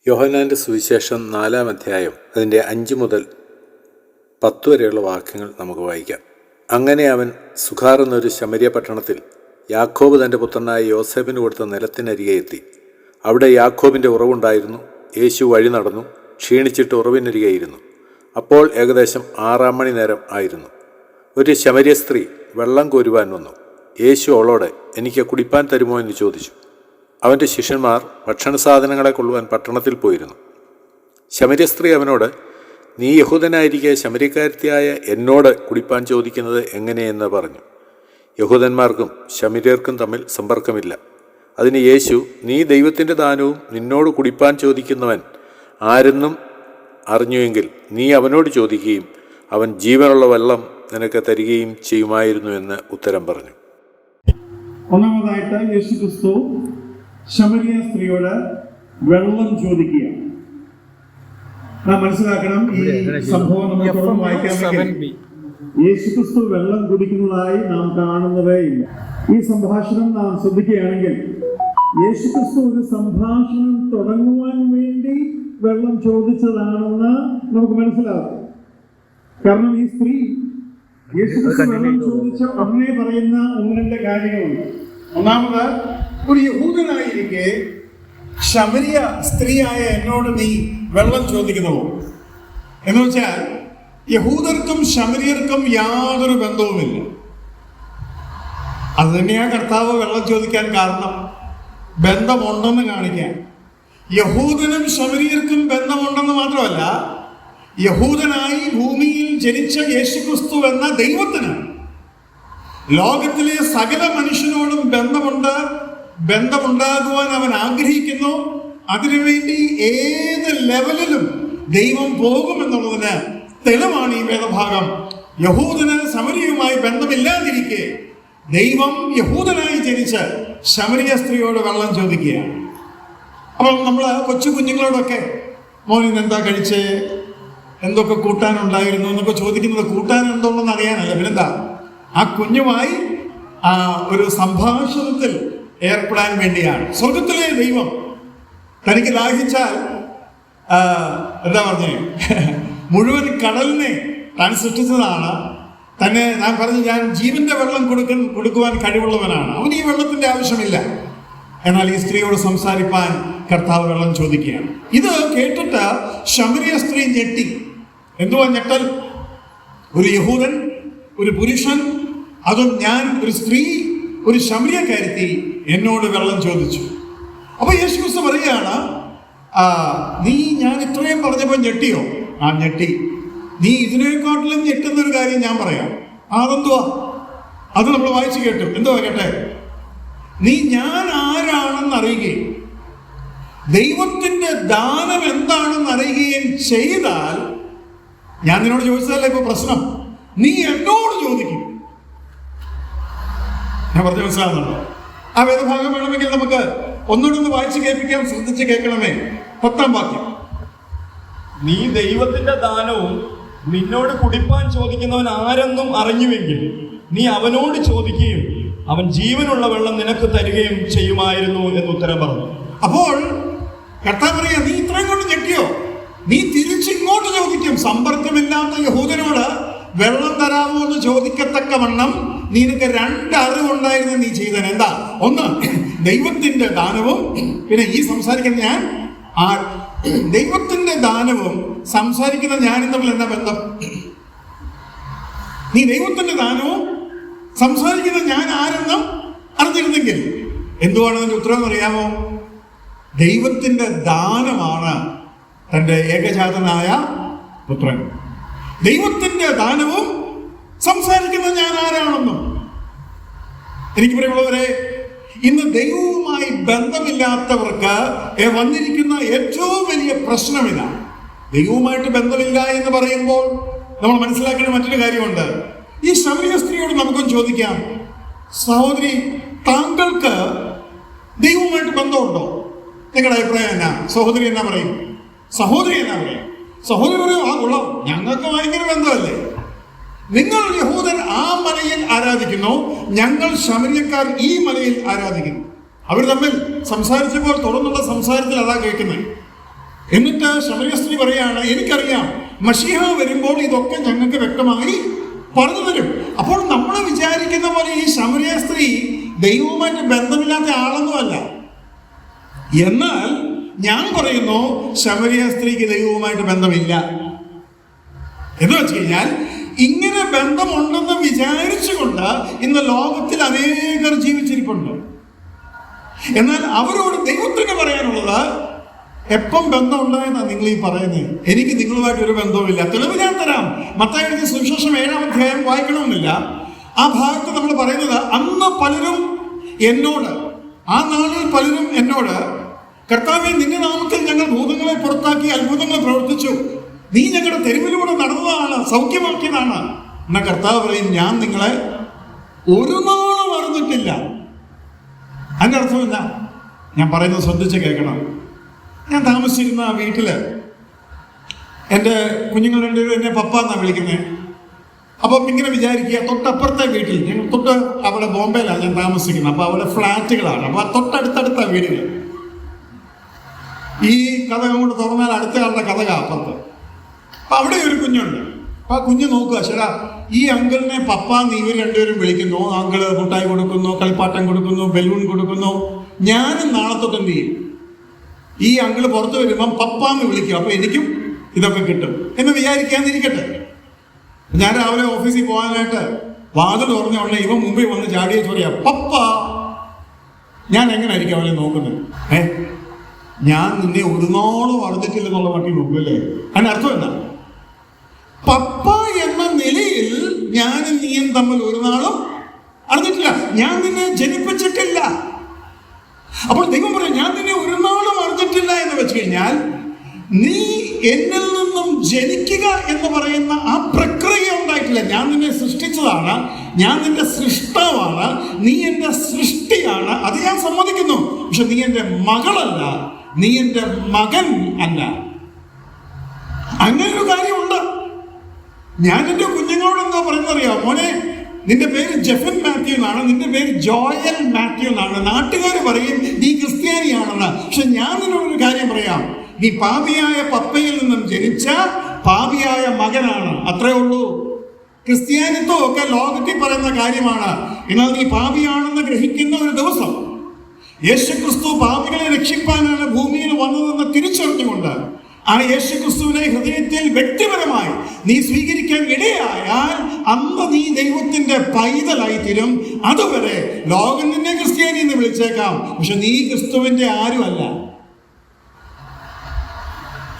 യോഹന്നാൻ്റെ സുവിശേഷം 4-ാം അധ്യായം അതിൻ്റെ 5 മുതൽ 10 വരെയുള്ള വാക്യങ്ങൾ നമുക്ക് വായിക്കാം. അങ്ങനെ അവൻ സുഖാർ എന്നൊരു ശമര്യ പട്ടണത്തിൽ യാക്കോബ് തൻ്റെ പുത്രനായ യോസേഫിന് കൊടുത്ത നിലത്തിനരികെ എത്തി. അവിടെ യാക്കോബിൻ്റെ ഉറവുണ്ടായിരുന്നു. യേശു വഴി നടന്നു, ക്ഷീണിച്ചിട്ട് ഉറവിനരികെ ഇരുന്നു. അപ്പോൾ ഏകദേശം 6-ാം മണി നേരം ആയിരുന്നു. ഒരു ശമര്യ സ്ത്രീ വെള്ളം കോരുവാൻ വന്നു. യേശു അവളോട്, എനിക്ക് കുടിപ്പാൻ തരുമോ എന്ന് ചോദിച്ചു. അവൻ്റെ ശിഷ്യന്മാർ ഭക്ഷണസാധനങ്ങളെ കൊള്ളുവാൻ പട്ടണത്തിൽ പോയിരുന്നു. ശമര്യ സ്ത്രീ അവനോട്, നീ യഹൂദനായിരിക്കെ ശമര്യക്കാരത്തിയായ എന്നോട് കുടിപ്പാൻ ചോദിക്കുന്നത് എങ്ങനെയെന്ന് പറഞ്ഞു. യഹൂദന്മാർക്കും ശമര്യർക്കും തമ്മിൽ സമ്പർക്കമില്ല. അതിന് യേശു, നീ ദൈവത്തിൻ്റെ ദാനവും നിന്നോട് കുടിപ്പാൻ ചോദിക്കുന്നവൻ ആരെന്നും അറിഞ്ഞുവെങ്കിൽ നീ അവനോട് ചോദിക്കുകയും അവൻ ജീവനുള്ള വെള്ളം നിനക്ക് തരികയും ചെയ്യുമായിരുന്നു എന്ന് ഉത്തരം പറഞ്ഞു. ഒന്നാമതായിട്ട് യേശുക്രിസ്തു ശമരിയ സ്ത്രീയോട് വെള്ളം ചോദിക്കുകയാണ്. നാം മനസ്സിലാക്കണം, ഈ സംഭവം നമ്മൾ തുടർന്ന് വായിക്കാമെങ്കിൽ യേശുക്രിസ്തു വെള്ളം കുടിക്കുന്നതായി നാം കാണുന്നതേ ഇല്ല. ഈ സംഭാഷണം നാം ശ്രദ്ധിക്കുകയാണെങ്കിൽ യേശുക്രിസ്തു ഒരു സംഭാഷണം തുടങ്ങുവാൻ വേണ്ടി വെള്ളം ചോദിച്ചതാണെന്ന് നമുക്ക് മനസ്സിലാവും. കാരണം ഈ സ്ത്രീ യേശുക്രിസ്തു വെള്ളം ചോദിച്ച ഉടനെ പറയുന്ന 1-2 കാര്യങ്ങളുണ്ട്. ഒന്നാമത്, ഒരു യഹൂദനായിരിക്കെ ശമരിയ സ്ത്രീയായ എന്നോട് നീ വെള്ളം ചോദിക്കുന്നുവോ എന്ന് വെച്ചാൽ യഹൂദർക്കും ശമരിയർക്കും യാതൊരു ബന്ധവുമില്ല. അത് തന്നെയാണ് കർത്താവ് വെള്ളം ചോദിക്കാൻ കാരണം, ബന്ധമുണ്ടെന്ന് കാണിക്കാൻ. യഹൂദനും ശമരിയർക്കും ബന്ധമുണ്ടെന്ന് മാത്രമല്ല, യഹൂദനായി ഭൂമിയിൽ ജനിച്ച യേശുക്രിസ്തു എന്ന ദൈവത്തിന് ലോകത്തിലെ സകല മനുഷ്യനോടും ബന്ധമുണ്ടാകുവാൻ അവൻ ആഗ്രഹിക്കുന്നു. അതിനുവേണ്ടി ഏത് ലെവലിലും ദൈവം പോകുമെന്നുള്ളതിന് തെളിവാണ് ഈ വേദഭാഗം. യഹൂദന് ശമരിയുമായി ബന്ധമില്ലാതിരിക്കെ ദൈവം യഹൂദനായി ജനിച്ച് ശമരിയ സ്ത്രീയോട് വെള്ളം ചോദിക്കുകയാണ്. അപ്പോൾ നമ്മൾ കൊച്ചു കുഞ്ഞുങ്ങളോടൊക്കെ, മോൻ ഇന്ന് എന്താ കഴിച്ചേ, എന്തൊക്കെ കൂട്ടാനുണ്ടായിരുന്നു എന്നൊക്കെ ചോദിക്കുന്നത് കൂട്ടാൻ എന്തോന്ന് അറിയാനല്ല, പിന്നെന്താ ആ കുഞ്ഞുമായി ഒരു സംഭാഷണത്തിൽ ഏർപ്പെടാൻ വേണ്ടിയാണ്. സ്വർഗത്തിലെ ദൈവം തനിക്ക് ദാഹിച്ചാൽ എന്താ പറഞ്ഞേ, മുഴുവൻ കടലിനെ താൻ സൃഷ്ടിച്ചതാണ്. തന്നെ ഞാൻ പറഞ്ഞു, ഞാൻ ജീവന്റെ വെള്ളം കൊടുക്കുവാൻ കഴിവുള്ളവനാണ്, അവന് ഈ വെള്ളത്തിന്റെ ആവശ്യമില്ല. എന്നാൽ ഈ സ്ത്രീയോട് സംസാരിപ്പാൻ കർത്താവ് വെള്ളം ചോദിക്കുകയാണ്. ഇത് കേട്ടിട്ട് ശമരിയ സ്ത്രീ ഞെട്ടി. എന്തുവാ ഞെട്ടൽ? ഒരു യഹൂദൻ, ഒരു പുരുഷൻ, അതും ഞാൻ ഒരു സ്ത്രീ, ഒരു ശമര്യക്കാരത്തി എന്നോട് വെള്ളം ചോദിച്ചു. അപ്പൊ യേശുക്രിസ്തു പറയുകയാണ്, ഞാൻ ഇത്രയും പറഞ്ഞപ്പോൾ ഞെട്ടിയോ? ആ ഞെട്ടി. നീ ഇതിനേക്കാട്ടിലും ഞെട്ടുന്നൊരു കാര്യം ഞാൻ പറയാം. അതെന്തുവാ? അത് നമ്മൾ വായിച്ചു കേട്ടു. എന്തുവാ കേട്ടെ? നീ ഞാൻ ആരാണെന്ന് അറിയുകയും ദൈവത്തിന്റെ ദാനം എന്താണെന്ന് അറിയുകയും ചെയ്താൽ, ഞാൻ നിന്നോട് ചോദിച്ചതല്ല ഇപ്പൊ പ്രശ്നം, നീ എന്നോട് ചോദിക്കും. ഞാൻ പറഞ്ഞു മനസ്സിലാവുന്നുണ്ടോ? ആ വേദഭാഗം വേണമെങ്കിൽ നമുക്ക് ഒന്നുകൂടെ വായിച്ച് കേൾപ്പിക്കാം. ശ്രദ്ധിച്ച് കേൾക്കണമേ. 10-ാം വാക്യം, നീ ദൈവത്തിന്റെ ദാനവും നിന്നോട് കുടിപ്പാൻ ചോദിക്കുന്നവൻ ആരെന്നും അറിഞ്ഞുവെങ്കിൽ നീ അവനോട് ചോദിക്കുകയും അവൻ ജീവനുള്ള വെള്ളം നിനക്ക് തരികയും ചെയ്യുമായിരുന്നു എന്ന് ഉത്തരം പറഞ്ഞു. അപ്പോൾ കർത്താവ് പറയാ, നീ ഇത്രയും കൊണ്ട് ഞെട്ടിയോ? നീ തിരിച്ചിങ്ങോട്ട് ചോദിക്കും. സമ്പർക്കമില്ലാത്ത യഹൂദനോട് വെള്ളം തരാമോ എന്ന് ചോദിക്കത്തക്കവണ്ണം നിനക്ക് 2 അറിവുണ്ടായിരുന്നു നീ ചെയ്തത്. എന്താ? ഒന്ന്, ദൈവത്തിന്റെ ദാനവും, പിന്നെ ഈ സംസാരിക്കുന്ന ഞാൻ. ദൈവത്തിന്റെ ദാനവും സംസാരിക്കുന്ന ഞാനും തമ്മിൽ എന്താ ബന്ധം? നീ ദൈവത്തിന്റെ ദാനവും സംസാരിക്കുന്ന ഞാൻ ആരെന്നും അറിഞ്ഞിരുന്നെങ്കിൽ എന്തുവാണ് അതിന്റെ ഉത്തരം അറിയാമോ? ദൈവത്തിന്റെ ദാനമാണ് തന്റെ ഏകജാതനായ പുത്രൻ. ദൈവത്തിന്റെ ദാനവും സംസാരിക്കുന്ന ഞാൻ ആരാണെന്നും. എനിക്ക് പ്രിയമുള്ളവരെ, ഇന്ന് ദൈവവുമായി ബന്ധമില്ലാത്തവർക്ക് വന്നിരിക്കുന്ന ഏറ്റവും വലിയ പ്രശ്നം ഇതാണ്. ദൈവവുമായിട്ട് ബന്ധമില്ല എന്ന് പറയുമ്പോൾ നമ്മൾ മനസ്സിലാക്കേണ്ട മറ്റൊരു കാര്യമുണ്ട്. ഈ ശമരിയ സ്ത്രീയോട് നമുക്കും ചോദിക്കാം, സഹോദരി, താങ്കൾക്ക് ദൈവവുമായിട്ട് ബന്ധമുണ്ടോ? നിങ്ങളുടെ അഭിപ്രായം എന്നാ? സഹോദരി എന്നാ പറയും? സഹോദരി എന്നാ പറയും? സഹോദരി പറയും, ആ കൊള്ളാം, ഞങ്ങൾക്ക് ഭയങ്കര ബന്ധമല്ലേ. നിങ്ങൾ യഹൂദൻ ആ മലയിൽ ആരാധിക്കുന്നു, ഞങ്ങൾ ശമര്യക്കാർ ഈ മലയിൽ ആരാധിക്കുന്നു. അവർ തമ്മിൽ സംസാരിച്ചപ്പോൾ തുടർന്നുള്ള സംസാരത്തിൽ അതാ കേൾക്കുന്നത്. എന്നിട്ട് ശമരിയ സ്ത്രീ പറയാണ്, എനിക്കറിയാം മശീഹ വരുമ്പോൾ ഇതൊക്കെ ഞങ്ങൾക്ക് വ്യക്തമായി പറഞ്ഞു തരും. അപ്പോൾ നമ്മൾ വിചാരിക്കുന്ന പോലെ ഈ ശമരിയ സ്ത്രീ ദൈവവുമായിട്ട് ബന്ധമില്ലാത്ത ആളൊന്നുമല്ല. എന്നാൽ ഞാൻ പറയുന്നു, ശമരിയ സ്ത്രീക്ക് ദൈവവുമായിട്ട് ബന്ധമില്ല എന്ന് വെച്ച് കഴിഞ്ഞാൽ, ഇങ്ങനെ ബന്ധമുണ്ടെന്ന് വിചാരിച്ചുകൊണ്ട് ഇന്ന് ലോകത്തിൽ അനേകർ ജീവിച്ചിരിപ്പുണ്ട്. എന്നാൽ അവരോട് ദൈവത്തിന് പറയാനുള്ളത്, എപ്പം ബന്ധം ഉണ്ടായെന്നാണ് നിങ്ങൾ ഈ പറയുന്നത്? എനിക്ക് നിങ്ങളുമായിട്ട് ഒരു ബന്ധവുമില്ല. തെളിവ് ഞാൻ തരാം. മത്തായി എഴുതിയ സുവിശേഷം 7-ാം അധ്യായം വായിക്കണമെന്നില്ല. ആ ഭാഗത്ത് നമ്മൾ പറയുന്നത്, അന്ന് പലരും എന്നോട്, ആ നാളിൽ പലരും എന്നോട്, കർത്താവേ, നിന്റെ നാമത്തിൽ ഞങ്ങൾ ഭൂതങ്ങളെ പുറത്താക്കി അത്ഭുതങ്ങൾ പ്രവർത്തിച്ചു, നീ ഞങ്ങളുടെ തെരുവിലൂടെ നടന്നതാണ്, സൗഖ്യമാക്കിയതാണ്. എന്നാ കർത്താവ് പറയും, ഞാൻ നിങ്ങളെ ഒരു നാളും അറിഞ്ഞിട്ടില്ല. അതിൻ്റെ അർത്ഥം എന്താ? ഞാൻ പറയുന്നത് ശ്രദ്ധിച്ച് കേൾക്കണം. ഞാൻ താമസിച്ചിരുന്ന ആ വീട്ടില് എൻ്റെ കുഞ്ഞുങ്ങൾ രണ്ടുപേരും എന്നെ പപ്പ എന്നാണ് വിളിക്കുന്നത്. അപ്പം ഇങ്ങനെ വിചാരിക്കുക, തൊട്ടപ്പുറത്തെ വീട്ടിൽ, ഞങ്ങൾ തൊട്ട് അവിടെ ബോംബെയിലാണ് ഞാൻ താമസിക്കുന്നത്. അപ്പോൾ അവിടെ ഫ്ലാറ്റുകളാണ്. അപ്പോൾ ആ തൊട്ടടുത്തടുത്ത വീടുകൾ. ഈ കഥ കൊണ്ട് തുറന്നാൽ അടുത്ത ആളുടെ കഥക അപ്പുറത്ത്. അപ്പം അവിടെ ഒരു കുഞ്ഞുണ്ട്. അപ്പം ആ കുഞ്ഞ് നോക്കുക, ശരാ ഈ അങ്കിളിനെ പപ്പ എന്ന് ഇവർ രണ്ടുപേരും വിളിക്കുന്നു. അങ്കിള് മുട്ടായി കൊടുക്കുന്നു, കളിപ്പാട്ടം കൊടുക്കുന്നു, ബലൂൺ കൊടുക്കുന്നു. ഞാനും നാളെ തൊട്ട് എന്ത് ചെയ്യും? ഈ അങ്കിള് പുറത്ത് വരുമ്പം പപ്പ എന്ന് വിളിക്കും. അപ്പോൾ എനിക്കും ഇതൊക്കെ കിട്ടും എന്ന് വിചാരിക്കാന്നിരിക്കട്ടെ. ഞാൻ രാവിലെ ഓഫീസിൽ പോകാനായിട്ട് വാതിൽ തുറഞ്ഞ ഉടനെ ഇവൻ മുമ്പിൽ വന്ന് ചാടിയ ചോദിയാ, പപ്പ. ഞാൻ എങ്ങനെ ആയിരിക്കും അവനെ നോക്കുന്നത്? ഞാൻ നിന്നെ ഒരു നാളും അറിഞ്ഞിട്ടില്ലെന്നുള്ള മട്ടി നോക്കുമല്ലേ? അതിന് അർത്ഥം എന്താ? പപ്പ എന്ന നിലയിൽ ഞാനും നീയും തമ്മിൽ ഒരു നാളും അറിഞ്ഞിട്ടില്ല. ഞാൻ നിന്നെ ജനിപ്പിച്ചിട്ടില്ല. അപ്പോൾ ദൈവം പറയും, ഞാൻ നിന്നെ ഒരു നാളും അറിഞ്ഞിട്ടില്ല എന്ന് വെച്ച് കഴിഞ്ഞാൽ, നീ എന്നിൽ നിന്നും ജനിക്കുക എന്ന് പറയുന്ന ആ പ്രക്രിയ ഉണ്ടായിട്ടില്ല. ഞാൻ നിന്നെ സൃഷ്ടിച്ചതാണ്, ഞാൻ നിന്റെ സൃഷ്ടാവാണ്, നീ എൻ്റെ സൃഷ്ടിയാണ്, അത് ഞാൻ സമ്മതിക്കുന്നു. പക്ഷെ നീ എൻ്റെ മകളല്ല, നീ എൻ്റെ മകൻ അല്ല. അങ്ങനെ ഒരു കാര്യമുണ്ട്. ഞാൻ എൻ്റെ കുഞ്ഞുങ്ങളോട് എന്താ പറയുന്നറിയാം? മോനെ, നിന്റെ പേര് ജെഫൻ മാത്യു എന്നാണ്, നിന്റെ പേര് ജോയൽ മാത്യു എന്നാണ്. നാട്ടുകാർ പറയും നീ ക്രിസ്ത്യാനിയാണെന്ന്. പക്ഷെ ഞാൻ നിന്നോടൊരു കാര്യം പറയാം, നീ പാപിയായ പപ്പയിൽ നിന്നും ജനിച്ച പാപിയായ മകനാണ്. അത്രേ ഉള്ളൂ. ക്രിസ്ത്യാനിത്വം ഒക്കെ ലോകത്തിൽ പറയുന്ന കാര്യമാണ്. എന്നാൽ നീ പാപിയാണെന്ന് ഗ്രഹിക്കുന്ന ഒരു ദിവസം, യേശുക്രിസ്തു പാപികളെ രക്ഷിക്കാനാണ് ഭൂമിയിൽ വന്നതെന്ന് തിരിച്ചറിഞ്ഞുകൊണ്ട് ആ യേശുക്രിസ്തുവിനെ ഹൃദയത്തിൽ വ്യക്തിപരമായി നീ സ്വീകരിക്കാൻ ഇടയായാൽ അന്ന് നീ ദൈവത്തിന്റെ പൈതലായി തീരും. അതുവരെ ലോകം നിന്നെ ക്രിസ്ത്യാനി എന്ന് വിളിച്ചേക്കാം, പക്ഷെ നീ ക്രിസ്തുവിന്റെ ആരുമല്ല.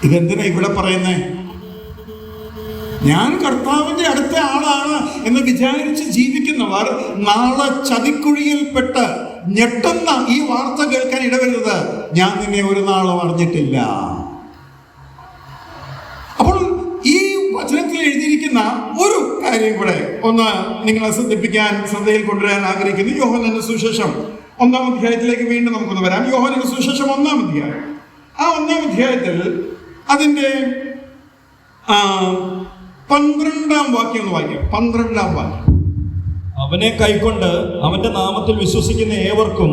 ഇതെന്തിനാ ഇവിടെ പറയുന്നേ? ഞാൻ കർത്താവിന്റെ അടുത്ത ആളാണ് എന്ന് വിചാരിച്ച് ജീവിക്കുന്നവർ നാളെ ചതിക്കുഴിയിൽപ്പെട്ട് ഞെട്ടുന്ന ഈ വാർത്ത കേൾക്കാൻ ഇടവരുന്നത്, ഞാൻ നിന്നെ ഒരു നാളും അറിഞ്ഞിട്ടില്ല. അപ്പോൾ ഈ വചനത്തിൽ എഴുതിയിരിക്കുന്ന ഒരു കാര്യം കൂടെ ഒന്ന് നിങ്ങളെ ശ്രദ്ധയിൽ കൊണ്ടുവരാൻ ആഗ്രഹിക്കുന്നു. യോഹന്നാന്റെ സുവിശേഷം 1-ാം അധ്യായത്തിലേക്ക് വീണ്ടും നമുക്കൊന്ന് വരാം. യോഹന്നാന്റെ സുവിശേഷം 1-ാം അധ്യായം. ആ 1-ാം അധ്യായത്തിൽ അതിൻ്റെ 12-ാം വാക്യം ഒന്ന് വായിക്കാം. 12-ാം വാക്യം. അവനെ കൈക്കൊണ്ട് അവന്റെ നാമത്തിൽ വിശ്വസിക്കുന്ന ഏവർക്കും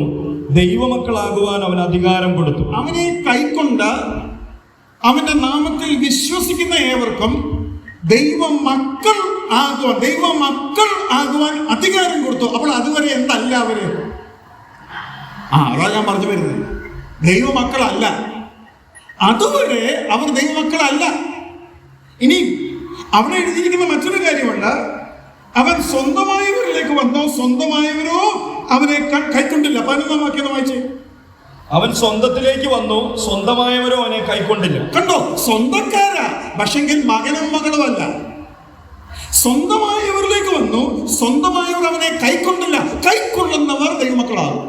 ദൈവമക്കളാകുവാൻ അവൻ അധികാരം കൊടുത്തു. അവനെ കൈക്കൊണ്ട് അവന്റെ നാമത്തിൽ വിശ്വസിക്കുന്ന ഏവർക്കും ദൈവമക്കൾ ആകുവാൻ അധികാരം കൊടുത്തു. അപ്പോൾ അതുവരെ എന്തല്ല അവര്? അതാ ഞാൻ പറഞ്ഞു വരുന്നത്. ദൈവമക്കളല്ല. അതുവരെ അവർ ദൈവമക്കളല്ല. ഇനി അവിടെ എഴുതിയിരിക്കുന്ന മറ്റൊരു കാര്യമുണ്ട്. അവൻ സ്വന്തമായവരിലേക്ക് വന്നോ, സ്വന്തമായവരോ അവനെ കൈക്കൊണ്ടില്ല. 11-ാം വാക്യം വായിച്ചേ. അവൻ സ്വന്തത്തിലേക്ക് വന്നു, സ്വന്തമായവരോ അവനെ കൈക്കൊണ്ടില്ല. കണ്ടോ? സ്വന്തക്കാരാ, പക്ഷെങ്കിൽ മകനും മകളുമല്ല. സ്വന്തമായവരിലേക്ക് വന്നു, സ്വന്തമായവർ അവനെ കൈക്കൊണ്ടില്ല. കൈക്കൊള്ളുന്നവർ ദൈവമക്കളാകും.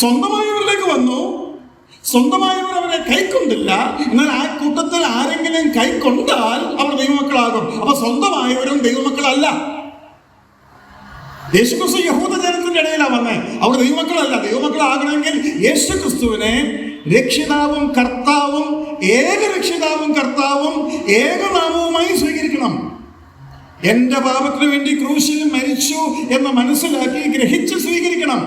സ്വന്തമായവരിലേക്ക് വന്നു, സ്വന്തമായവർ അവനെ കൈക്കൊണ്ടില്ല. എന്നാൽ ആ കൂട്ടത്തിൽ ആരെങ്കിലും കൈക്കൊണ്ടാൽ അവർ ദൈവമക്കളാകും. അപ്പൊ സ്വന്തമായവരും ദൈവമക്കളല്ല. യേശുക്രിസ്തു യഹൂദ ജനത്തിന്റെ ഇടയിലാണ് വന്നത്. അവർ ദൈവമക്കളല്ല. ദൈവമക്കളാകണമെങ്കിൽ യേശുക്രിസ്തുവിനെ രക്ഷിതാവും കർത്താവും, ഏക രക്ഷിതാവും കർത്താവും ഏകനാമവുമായി സ്വീകരിക്കണം. എന്റെ പാപത്തിന് വേണ്ടി ക്രൂശിൽ മരിച്ചു എന്ന് മനസ്സിലാക്കി ഗ്രഹിച്ച് സ്വീകരിക്കണം.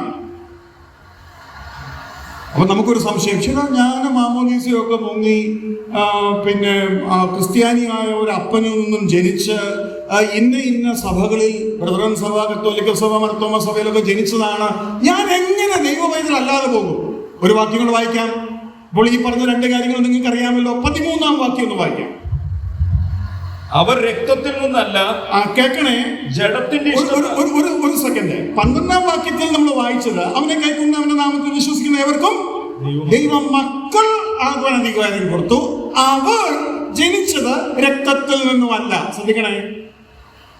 അപ്പൊ നമുക്കൊരു സംശയം, ശരി, ഞാൻ മാമോദീസയൊക്കെ മുങ്ങി പിന്നെ ക്രിസ്ത്യാനിയായ ഒരു അപ്പനിൽ നിന്നും ജനിച്ച് ഇന്ന സഭകളിൽ ബ്രദറൻ സഭ, കത്തോലിക്ക സഭ, മർത്തോമ സഭയിലൊക്കെ ജനിച്ചതാണ്, ഞാൻ എങ്ങനെ ദൈവപൈതൽ അല്ലാതെ പോകും? ഒരു വാക്യം കൊണ്ട് വായിക്കാം. അപ്പോൾ ഈ പറഞ്ഞ രണ്ട് കാര്യങ്ങൾ നിങ്ങൾക്ക് അറിയാമല്ലോ. 13-ാം വാക്യം ഒന്ന് വായിക്കാം. അവർ രക്തത്തിൽ നിന്നല്ല, കേൾക്കണേ, ജഡത്തിന്റെ ഒരു സെക്കൻഡ്. 12-ാം വാക്യത്തിൽ നമ്മൾ വായിച്ചത്, അവനെ കൈക്കൊണ്ട് അവന്റെ നാമത്തിൽ വിശ്വസിക്കുന്ന ഏവർക്കും ദൈവം മക്കൾ ആകുവാൻ അധികാരം കൊടുത്തു. അവർ ജനിച്ചത് രക്തത്തിൽ നിന്നുമല്ല. ശ്രദ്ധിക്കണേ,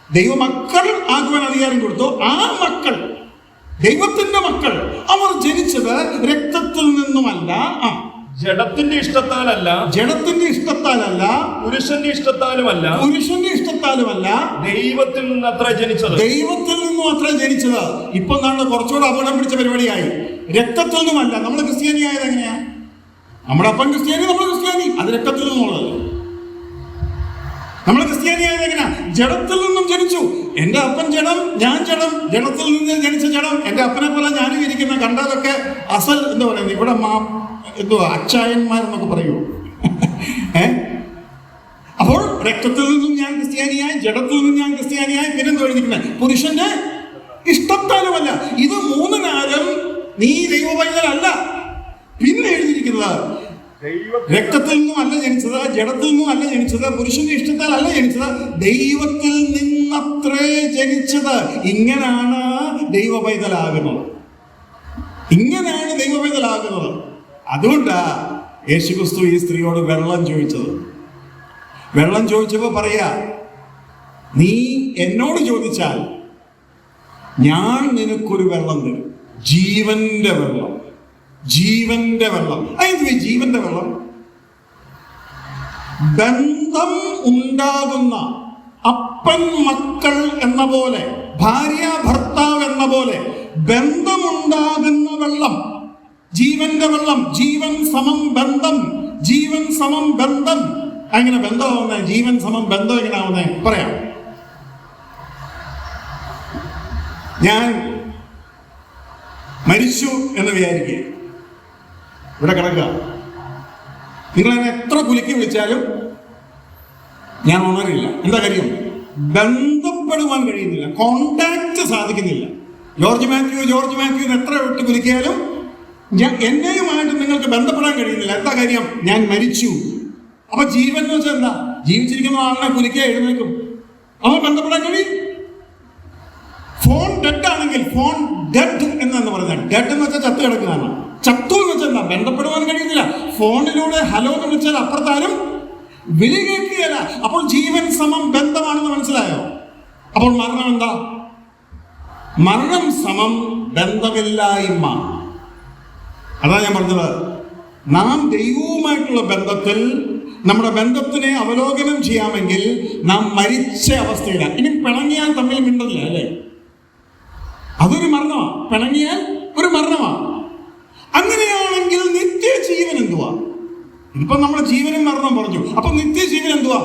ദൈവമക്കൾ ആകുവാൻ അധികാരം കൊടുത്തു. ആ മക്കൾ, ദൈവത്തിന്റെ മക്കൾ, അവർ ജനിച്ചത് രക്തത്തിൽ നിന്നുമല്ല, ജഡത്തിന്റെ ഇഷ്ടത്താലല്ല, പുരുഷന്റെ ഇഷ്ടത്താലുമല്ല, ദൈവത്തിൽ നിന്ന് അത്ര ജനിച്ചത്. ഇപ്പൊ നാളെ കുറച്ചുകൂടെ അപകടം പിടിച്ച പരിപാടിയായി. രക്തത്തിൽ നിന്നുമല്ല. നമ്മൾ ക്രിസ്ത്യാനി ആയത് എങ്ങനെയാ? നമ്മുടെ അപ്പൻ ക്രിസ്ത്യാനി, നമ്മൾ ക്രിസ്ത്യാനി, അത് രക്തത്തിൽ നിന്നുള്ളത്. നമ്മൾ ക്രിസ്ത്യാനിയായത് എങ്ങനെയാ? ജഡത്തിൽ നിന്നും ജനിച്ചു. എന്റെ അപ്പൻ ജഡം, ഞാൻ ജഡം. ജഡത്തിൽ നിന്ന് ജനിച്ച ജഡം. എന്റെ അപ്പനെ പോലെ ഞാനും ഇരിക്കുന്ന കണ്ടാലൊക്കെ അസൽ എന്താ പറയുന്നത്, ഇവിടെ അച്ചായന്മാരെന്നൊക്കെ പറയൂ. അപ്പോൾ രക്തത്തിൽ നിന്നും ഞാൻ ക്രിസ്ത്യാനിയായി, ജഡത്തിൽ നിന്നും ഞാൻ ക്രിസ്ത്യാനിയായി. പിന്നെന്താ എഴുതിക്കുന്നത്? പുരുഷന്റെ ഇഷ്ടത്താലുമല്ല. ഇത് മൂന്നിനാലും നീ ദൈവപൈതലല്ല. പിന്നെ എഴുതിയിരിക്കുന്നത്, രക്തത്തിൽ നിന്നും അല്ല ജനിച്ചത്, ജഡത്തിൽ നിന്നും അല്ല ജനിച്ചത്, പുരുഷന്റെ ഇഷ്ടത്താൽ അല്ല ജനിച്ചത്, ദൈവത്തിൽ നിന്നത്രേ ജനിച്ചത്. ഇങ്ങനാണ് ദൈവപൈതലാകുന്നത്. അതുകൊണ്ടാ യേശുക്രിസ്തു ഈ സ്ത്രീയോട് വെള്ളം ചോദിച്ചത്. വെള്ളം ചോദിച്ചപ്പോ പറയാ, നീ എന്നോട് ചോദിച്ചാൽ ഞാൻ നിനക്കൊരു വെള്ളം തരും, ജീവന്റെ വെള്ളം. അതെന്തുവാ ജീവന്റെ വെള്ളം? ബന്ധം ഉണ്ടാകുന്ന, അപ്പൻ മക്കൾ എന്ന പോലെ, ഭാര്യ ഭർത്താവ് എന്ന പോലെ ബന്ധമുണ്ടാകുന്ന വെള്ളം, ജീവന്റെ വെള്ളം. ജീവൻ സമം ബന്ധം. അങ്ങനെ ബന്ധമാവുന്നേ, ജീവൻ സമം ബന്ധം എങ്ങനെ ആവുന്നേ പറയാം. ഞാൻ മരിച്ചു എന്ന് വിചാരിക്കുക, ഇവിടെ കിടക്കുക. നിങ്ങൾ എന്നെ എത്ര കുലുക്കി വിളിച്ചാലും ഞാൻ ഉണരില്ല. എന്താ കാര്യം? ബന്ധപ്പെടുവാൻ കഴിയുന്നില്ല, കോണ്ടാക്ട് സാധിക്കുന്നില്ല. ജോർജ് മാത്യു എത്ര വിട്ട് കുലിക്കിയാലും എന്നെയുമായിട്ട് നിങ്ങൾക്ക് ബന്ധപ്പെടാൻ കഴിയുന്നില്ല. എന്താ കാര്യം? ഞാൻ മരിച്ചു. അപ്പൊ ജീവൻ എന്ന് വെച്ചാൽ എന്താ? ജീവിച്ചിരിക്കുന്ന ആളിനെ കുലിക്കുക, എഴുന്നേൽക്കും, അവൻ ബന്ധപ്പെടാൻ കഴിയും. ഫോൺ ഡെഡ് ആണെങ്കിൽ, ഫോൺ ഡെഡ് എന്ന് പറഞ്ഞാൽ, ഡെഡ് എന്ന് വെച്ചാൽ ചത്തു കിടക്കുന്നതാണ്. ചത്തു എന്ന് വെച്ചാൽ എന്താ? ബന്ധപ്പെടുവാൻ കഴിയുന്നില്ല. ഫോണിലൂടെ ഹലോ എന്ന് വിളിച്ചാൽ അപ്പുറത്താരും വിളി കേൾക്കുകയല്ല. അപ്പോൾ ജീവൻ സമം ബന്ധമാണെന്ന് മനസ്സിലായോ? അപ്പോൾ മരണം എന്താ? മരണം സമം ബന്ധമില്ലായ്മ. അതാ ഞാൻ പറഞ്ഞത്. നാം ദൈവവുമായിട്ടുള്ള ബന്ധത്തിൽ നമ്മുടെ ബന്ധത്തിനെ അവലോകനം ചെയ്യാമെങ്കിൽ നാം മരിച്ച അവസ്ഥയിലാണ്. ഇനി പിണങ്ങിയാൽ തമ്മിൽ മിണ്ടില്ല, അല്ലേ? അതൊരു മരണമാണ്. പിണങ്ങിയാൽ ഒരു മരണമാണ്. അങ്ങനെയാണെങ്കിൽ നിത്യജീവൻ എന്തുവാ? ഇപ്പൊ നമ്മുടെ ജീവനും മരണം പറഞ്ഞു. അപ്പൊ നിത്യജീവൻ എന്തുവാ?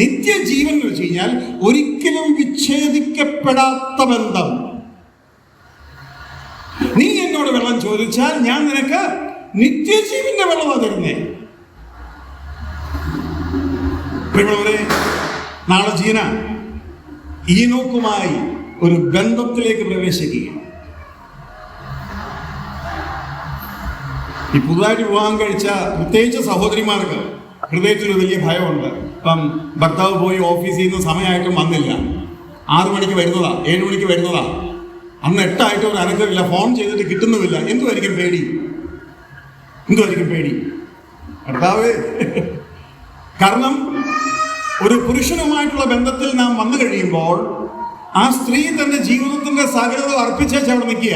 നിത്യജീവൻ എന്ന് വെച്ച് കഴിഞ്ഞാൽ ഒരിക്കലും വിച്ഛേദിക്കപ്പെടാത്ത ബന്ധം. നീ എന്നോട് വെള്ളം ചോദിച്ചാൽ ഞാൻ നിനക്ക് നിത്യജീവന്റെ വെള്ളമാണ് തരുന്നേ. നാളെ ജീന ഈനോക്കുമായി ഒരു ബന്ധത്തിലേക്ക് പ്രവേശിക്കുക. ഈ പുതുതായിട്ട് വിവാഹം കഴിച്ച പ്രത്യേകിച്ച് സഹോദരിമാർക്ക് ഹൃദയത്തിലൊരു വലിയ ഭയമുണ്ട്. ഇപ്പം ഭർത്താവ് പോയി ഓഫീസിൽ നിന്ന് സമയമായിട്ടും വന്നില്ല, 6 മണിക്ക് വരുന്നതാ, 7 മണിക്ക് വരുന്നതാ, അന്ന് 8 ഒരു അനക്കമില്ല, ഫോൺ ചെയ്തിട്ട് കിട്ടുന്നുമില്ല. എന്തുമായിരിക്കും പേടി? ഭർത്താവ്. കാരണം ഒരു പുരുഷനുമായിട്ടുള്ള ബന്ധത്തിൽ നാം വന്നു കഴിയുമ്പോൾ ആ സ്ത്രീ തന്റെ ജീവിതത്തിന്റെ സകലത അർപ്പിച്ചേച്ച് അവിടെ നിൽക്കുക.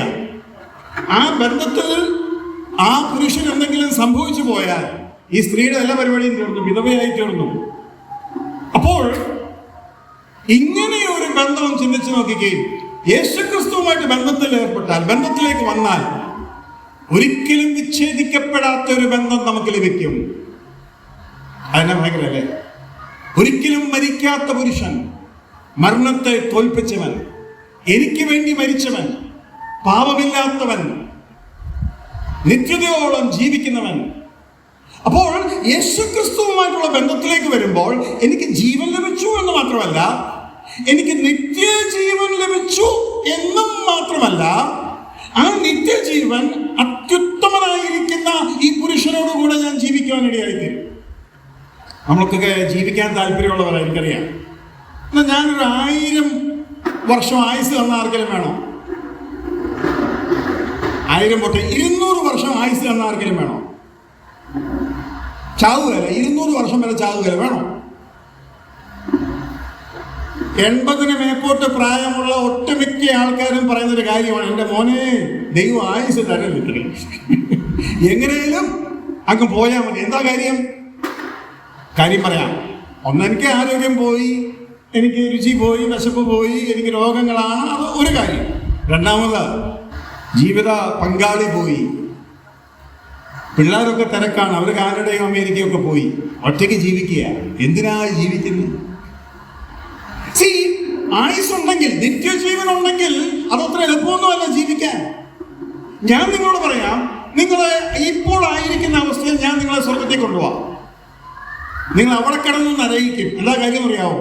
ആ ബന്ധത്തിൽ ആ പുരുഷൻ എന്തെങ്കിലും സംഭവിച്ചു പോയാൽ ഈ സ്ത്രീയുടെ എല്ലാ പരിപാടിയും തീർന്നു, വിധവയായി തീർന്നു. അപ്പോൾ ഇങ്ങനെ ഒരു ബന്ധം ചിന്തിച്ചു നോക്കുകയും യേശുക്രിസ്തുവുമായിട്ട് ബന്ധത്തിൽ ഏർപ്പെട്ടാൽ, ബന്ധത്തിലേക്ക് വന്നാൽ ഒരിക്കലും വിച്ഛേദിക്കപ്പെടാത്ത ഒരു ബന്ധം നമുക്ക് ലഭിക്കും. അതിനെ ഭയങ്കരല്ലേ? ഒരിക്കലും മരിക്കാത്ത പുരുഷൻ, മരണത്തെ തോൽപ്പിച്ചവൻ, എനിക്ക് വേണ്ടി മരിച്ചവൻ, പാപമില്ലാത്തവൻ, നിത്യതയോളം ജീവിക്കുന്നവൻ. അപ്പോൾ യേശുക്രിസ്തുവുമായിട്ടുള്ള ബന്ധത്തിലേക്ക് വരുമ്പോൾ എനിക്ക് ജീവൻ ലഭിച്ചു എന്ന് മാത്രമല്ല, എനിക്ക് നിത്യജീവൻ ലഭിച്ചു എന്നും മാത്രമല്ല, ആ നിത്യജീവൻ അത്യുത്തമനായിരിക്കുന്ന ഈ പുരുഷനോടുകൂടെ ഞാൻ ജീവിക്കുവാനിടയായിത്തീരും. നമ്മൾക്കൊക്കെ ജീവിക്കാൻ താല്പര്യമുള്ളവരാണ്, എനിക്കറിയാം. എന്നാൽ ഞാനൊരു 1000 വർഷം ആയുസ് തന്ന ആർക്കെങ്കിലും വേണോ? 1000 പോട്ടെ, 200 വർഷം ആയുസ് തന്ന ആർക്കെങ്കിലും വേണോ? ചാവുകയല്ല, 200 വർഷം വരെ ചാവുകയല്ല, വേണോ? 80 മേപ്പോട്ട് പ്രായമുള്ള ഒട്ടുമിക്ക ആൾക്കാരും പറയുന്നൊരു കാര്യമാണ്, എൻ്റെ മോനെ ദൈവം ആയുസ് തരരുത്, എങ്ങനെയും അങ്ങ് പോയാൽ മതി. എന്താ കാര്യം പറയാം. എനിക്ക് ആരോഗ്യം പോയി, എനിക്ക് രുചി പോയി, വിശപ്പ് പോയി, എനിക്ക് രോഗങ്ങളാണ്, അത് ഒരു കാര്യം. രണ്ടാമത് ജീവിത പങ്കാളി പോയി, പിള്ളേരൊക്കെ തിരക്കാണ്, അവർ കാനഡയും അമേരിക്കയും ഒക്കെ പോയി, ഒറ്റയ്ക്ക് ജീവിക്കുക. എന്തിനാ ജീവിക്കുന്നത്? ആയുസുണ്ടെങ്കിൽ, നിത്യജീവൻ ഉണ്ടെങ്കിൽ അതത്ര എളുപ്പമൊന്നുമല്ല ജീവിക്കാൻ. ഞാൻ നിങ്ങളോട് പറയാം, നിങ്ങളെ ഇപ്പോൾ ആയിരിക്കുന്ന അവസ്ഥയിൽ ഞാൻ നിങ്ങളെ സ്വർഗത്തിൽ കൊണ്ടുപോവാം. നിങ്ങൾ അവിടെ കിടന്ന് നരയിക്കും. എന്താ കാര്യം അറിയാവോ?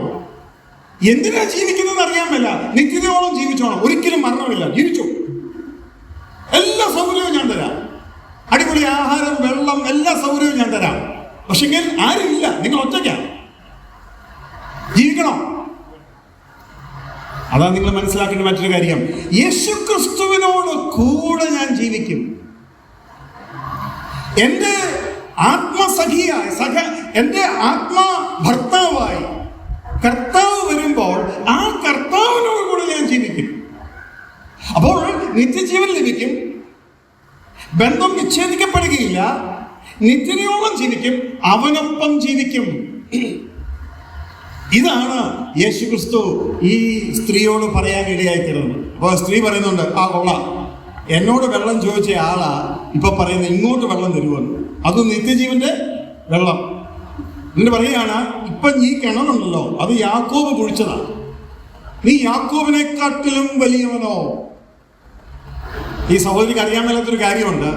എന്തിനാ ജീവിക്കുന്നതെന്ന് അറിയാൻ പറ്റില്ല. നിത്യതയോളം ജീവിച്ചോണം, ഒരിക്കലും മരണമില്ല, ജീവിച്ചു. എല്ലാ സൗകര്യവും ഞാൻ തരാം, അടിപൊളി ആഹാരം, വെള്ളം, എല്ലാ സൗകര്യവും ഞാൻ തരാം. പക്ഷെങ്കിൽ ആരുമില്ല, നിങ്ങൾ ഒറ്റയ്ക്കാണ്, ജീവിക്കണം. അതാ നിങ്ങൾ മനസ്സിലാക്കേണ്ട മറ്റൊരു കാര്യം. യേശുക്രിസ്തുവിനോട് കൂടെ ഞാൻ ജീവിക്കും. എൻ്റെ ആത്മസഖിയായി, എൻ്റെ ആത്മാ ഭർത്താവായി കർത്താവ് വരുമ്പോൾ ആ കർത്താവിനോട് കൂടെ ഞാൻ ജീവിക്കും. അപ്പോൾ നിത്യജീവൻ ലഭിക്കും, ബന്ധം വിച്ഛേദിക്കപ്പെടുകയില്ല, നിത്യതയോളം ജീവിക്കും, അവനൊപ്പം ജീവിക്കും. ഇതാണ് യേശുക്രിസ്തു ഈ സ്ത്രീയോട് പറയാൻ ഇടയായിത്തീരുന്നത്. അപ്പോൾ സ്ത്രീ പറയുന്നുണ്ട്, ആ കൊള്ളാം, എന്നോട് വെള്ളം ചോദിച്ച ആളാ ഇപ്പൊ പറയുന്നത് ഇങ്ങോട്ട് വെള്ളം തരുമെന്ന്, അത് നിത്യജീവന്റെ വെള്ളം. എന്നിട്ട് പറയുകയാണ്, ഇപ്പൊ ഈ കിണറുണ്ടല്ലോ അത് യാക്കോബ് കുഴിച്ചതാ, നീ യാക്കോബിനെക്കാട്ടിലും വലിയവനോ? ഈ സഹോദരിക്ക് അറിയാൻ മേലാത്തൊരു കാര്യമുണ്ട്.